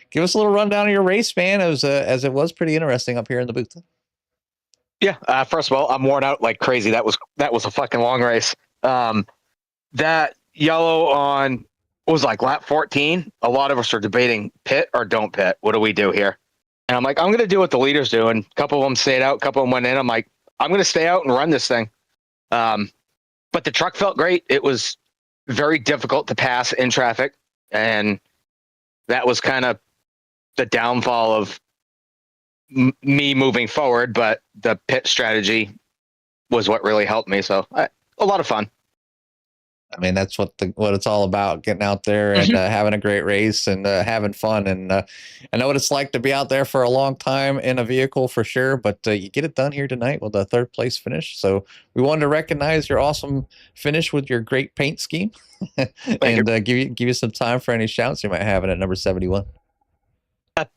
give us a little rundown of your race, man, as it was pretty interesting up here in the booth. Yeah. First of all, I'm worn out like crazy. That was a fucking long race. That yellow on was like lap 14. A lot of us are debating pit or don't pit. What do we do here? And I'm like, I'm going to do what the leaders do. And a couple of them stayed out. A couple of them went in. I'm like, I'm going to stay out and run this thing. But the truck felt great. It was very difficult to pass in traffic, and that was kind of the downfall of me moving forward, but the pit strategy was what really helped me. So a lot of fun. I mean, that's what it's all about, getting out there and having a great race and having fun. And I know what it's like to be out there for a long time in a vehicle for sure, but you get it done here tonight with a 3rd place finish. So we wanted to recognize your awesome finish with your great paint scheme and give you some time for any shouts you might have in at number 71.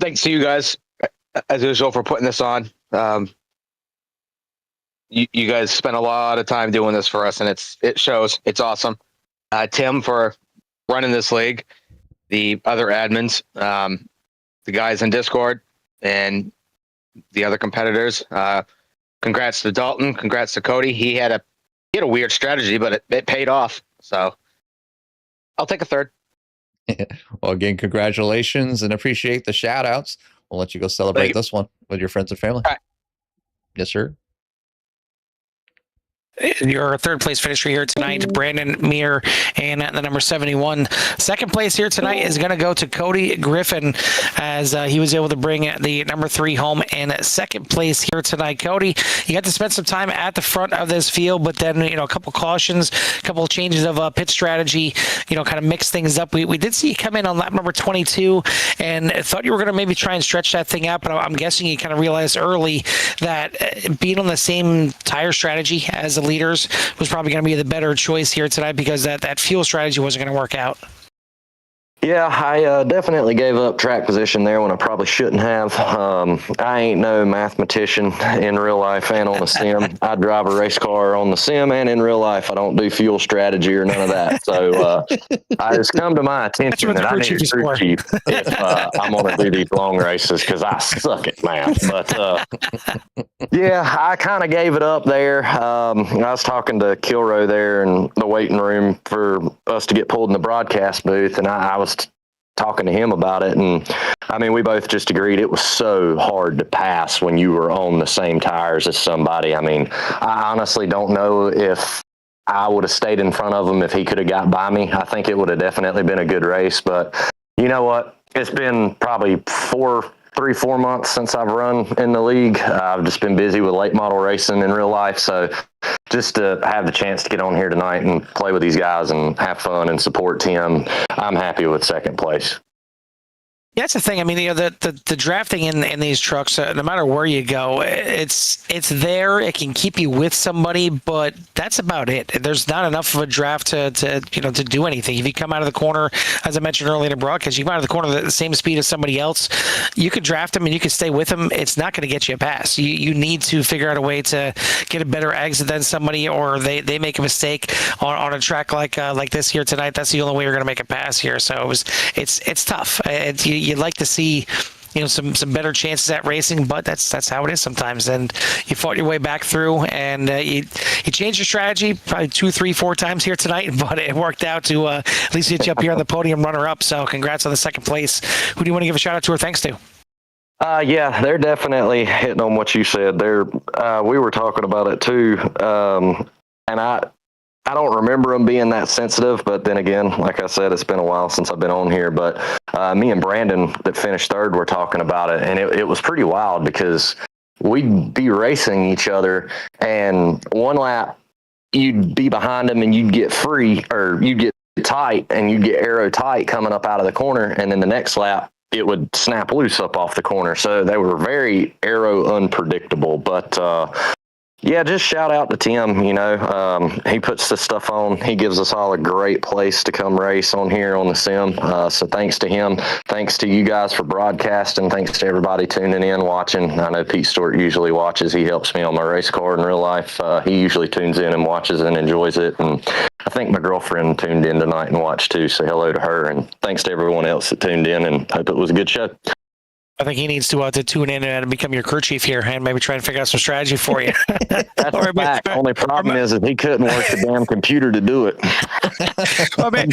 Thanks to you guys, as usual, for putting this on. You guys spent a lot of time doing this for us, and it shows. It's awesome. Tim for running this league, the other admins, the guys in Discord, and the other competitors. Congrats to Dalton. Congrats to Cody. He had a weird strategy, but it paid off. So I'll take a 3rd. Well, again, congratulations and appreciate the shout outs. We'll let you go celebrate this one with your friends and family. All right. Yes, sir. Your third place finisher here tonight, Brandon Meir, and the number 71. Second place here tonight is going to go to Cody Griffin, as he was able to bring the number 3 home in second place here tonight. Cody, you got to spend some time at the front of this field, but then, a couple cautions, a couple changes of pit strategy, kind of mix things up. We did see you come in on lap number 22 and thought you were going to maybe try and stretch that thing out, but I'm guessing you kind of realized early that being on the same tire strategy as the leaders was probably going to be the better choice here tonight, because that fuel strategy wasn't going to work out. Yeah, I definitely gave up track position there when I probably shouldn't have. I ain't no mathematician in real life and on a sim. I drive a race car on the sim and in real life. I don't do fuel strategy or none of that. So it's come to my attention that I need a crew chief if I'm going to do these long races, because I suck at math. But yeah, I kind of gave it up there. I was talking to Kilroy there in the waiting room for us to get pulled in the broadcast booth, and I was talking to him about it, and I mean, we both just agreed it was so hard to pass when you were on the same tires as somebody. I mean, I honestly don't know if I would have stayed in front of him if he could have got by me. I think it would have definitely been a good race, but you know what? It's been probably 4 months since I've run in the league. I've just been busy with late model racing in real life, so just to have the chance to get on here tonight and play with these guys and have fun and support Tim, I'm happy with second place. Yeah, that's the thing. I mean, the drafting in these trucks, no matter where you go, it's there. It can keep you with somebody, but that's about it. There's not enough of a draft to do anything. If you come out of the corner, as I mentioned earlier in the broadcast, you come out of the corner at the same speed as somebody else, you could draft them and you could stay with them. It's not going to get you a pass. You need to figure out a way to get a better exit than somebody, or they make a mistake on a track like this here tonight. That's the only way you're going to make a pass here. So it's tough. You'd like to see, some better chances at racing, but that's how it is sometimes. And you fought your way back through, and you changed your strategy probably 2, 3, 4 times here tonight, but it worked out to at least get you up here on the podium, runner up. So congrats on the second place. Who do you want to give a shout out to or thanks to? Yeah, they're definitely hitting on what you said. We were talking about it too, and I don't remember them being that sensitive, but then again, like I said, it's been a while since I've been on here. But me and Brandon that finished third were talking about it, and it was pretty wild because we'd be racing each other, and one lap you'd be behind them and you'd get free, or you'd get tight and you'd get aero tight coming up out of the corner, and then the next lap it would snap loose up off the corner. So they were very aero unpredictable, but yeah, just shout out to Tim. He puts this stuff on. He gives us all a great place to come race on here on the sim. So thanks to him. Thanks to you guys for broadcasting. Thanks to everybody tuning in, watching. I know Pete Stewart usually watches. He helps me on my race car in real life. He usually tunes in and watches and enjoys it. And I think my girlfriend tuned in tonight and watched too. Say hello to her. And thanks to everyone else that tuned in, and hope it was a good show. I think he needs to tune in and become your crew chief here, and maybe try and figure out some strategy for you. That's a fact. Only problem is he couldn't work the damn computer to do it. Well, maybe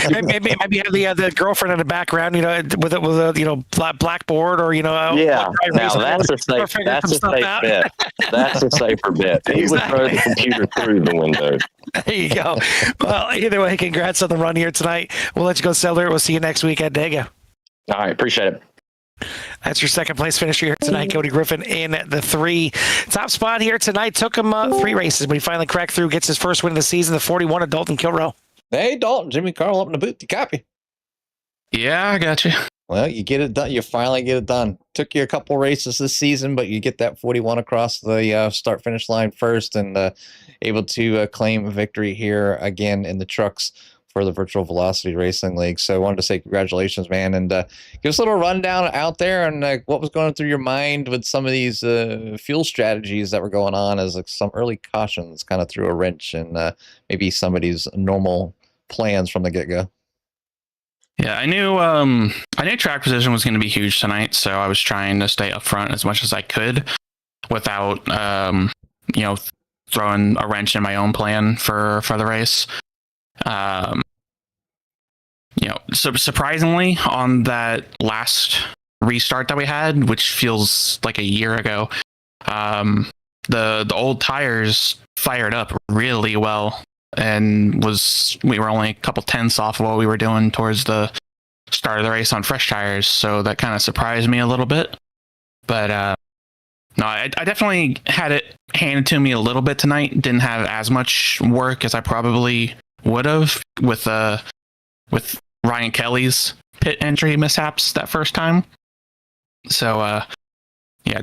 have the girlfriend in the background, with a blackboard, or Yeah, now that's a safe bet. That's a safer bet. He would throw the computer through the window. There you go. Well, either way, congrats on the run here tonight. We'll let you go celebrate. We'll see you next week at Dega. All right, appreciate it. That's your second place finisher here tonight, Cody Griffin in the 3. Top spot here tonight. Took him 3 races, but he finally cracked through, gets his first win of the season, the 41 of Dalton Kilrow. Hey, Dalton, Jimmy Carl up in the booth. You copy? Yeah, I got you. Well, you get it done. You finally get it done. Took you a couple races this season, but you get that 41 across the start-finish line first, and able to claim a victory here again in the trucks for the Virtual Velocity Racing League. So I wanted to say congratulations, man, and give us a little rundown out there and what was going through your mind with some of these fuel strategies that were going on, as some early cautions kind of threw a wrench in maybe somebody's normal plans from the get-go. Yeah, I knew track position was going to be huge tonight, so I was trying to stay up front as much as I could without throwing a wrench in my own plan for the race. So surprisingly, on that last restart that we had, which feels like a year ago, the old tires fired up really well, and we were only a couple tenths off of what we were doing towards the start of the race on fresh tires. So that kind of surprised me a little bit. But no, I definitely had it handed to me a little bit tonight. Didn't have as much work as I probably would have with Ryan Kelly's pit entry mishaps that first time. So yeah,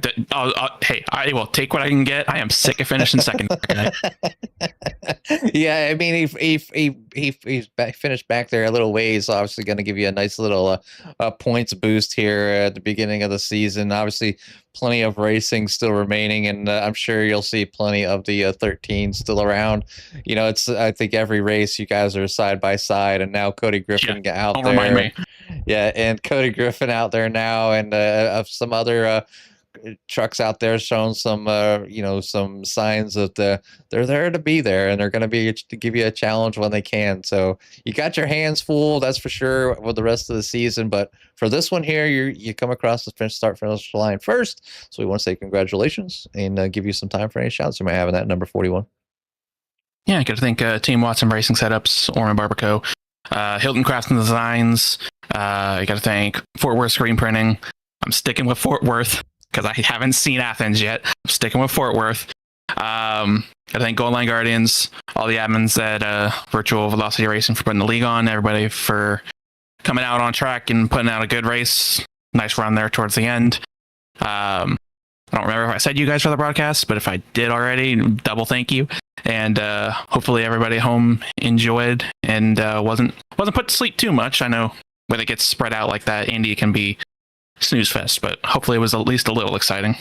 hey, I will take what I can get. I am sick of finishing second. Yeah, I mean, he's finished back there a little ways. Obviously, going to give you a nice little points boost here at the beginning of the season. Obviously, plenty of racing still remaining, and I'm sure you'll see plenty of the 13 still around. You know, I think every race you guys are side by side, and now Cody Griffin out don't there. Remind me. Yeah, and Cody Griffin out there now, and of some other trucks out there showing some some signs that they're there to be there, and they're going to give you a challenge when they can. So you got your hands full, that's for sure, with the rest of the season. But for this one here, you come across the finish line first. So we want to say congratulations and give you some time for any shouts you might have in that number 41. Yeah, I got to thank Team Watson Racing Setups, Orman Barbaco, Hilton Crafts and Designs. I got to thank Fort Worth Screen Printing. I'm sticking with Fort Worth because I haven't seen Athens yet. I'm sticking with Fort Worth. I thank Gold Line Guardians, all the admins at Virtual Velocity Racing for putting the league on, everybody for coming out on track and putting out a good race. Nice run there towards the end. I don't remember if I said you guys for the broadcast, but if I did already, double thank you. And hopefully everybody at home enjoyed and wasn't put to sleep too much. I know when it gets spread out like that, Indy can be snooze fest, but hopefully it was at least a little exciting.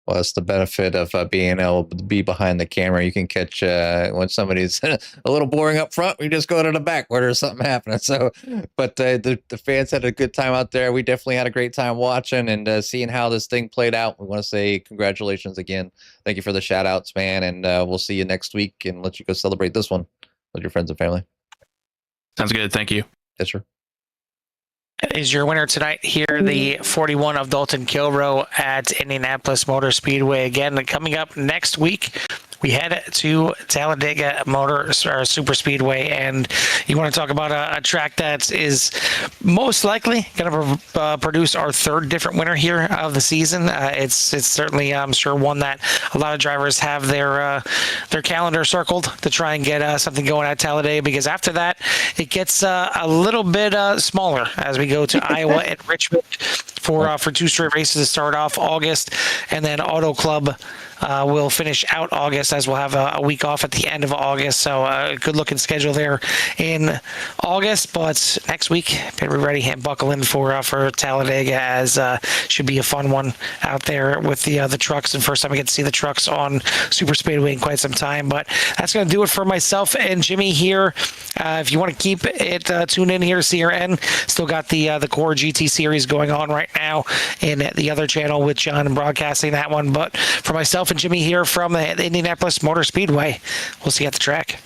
Well, it's the benefit of being able to be behind the camera. You can catch when somebody's a little boring up front. We just go to the back where there's something happening. So, but the fans had a good time out there. We definitely had a great time watching and seeing how this thing played out. We want to say congratulations again. Thank you for the shout outs, man. And we'll see you next week and let you go celebrate this one with your friends and family. Sounds good. Thank you. Yes, sir. Is your winner tonight here, the 41 of Dalton Kilrow at Indianapolis Motor Speedway. Again, coming up next week, we head to Talladega Super Speedway, and you want to talk about a track that is most likely going to produce our third different winner here of the season. It's certainly, I'm sure, one that a lot of drivers have their calendar circled to try and get something going at Talladega, because after that, it gets a little bit smaller as we go to Iowa and Richmond for 2 straight races to start off August, and then Auto Club will finish out August, as we'll have a week off at the end of August. So a good looking schedule there in August. But next week, get ready and buckle in for Talladega, as should be a fun one out there with the trucks. And first time I get to see the trucks on Super Speedway in quite some time. But that's going to do it for myself and Jimmy here. If you want to keep it tuned in here to CRN, still got the Core GT series going on right now in the other channel with John broadcasting that one. But for myself and Jimmy here from the Indianapolis Motor Speedway, we'll see you at the track.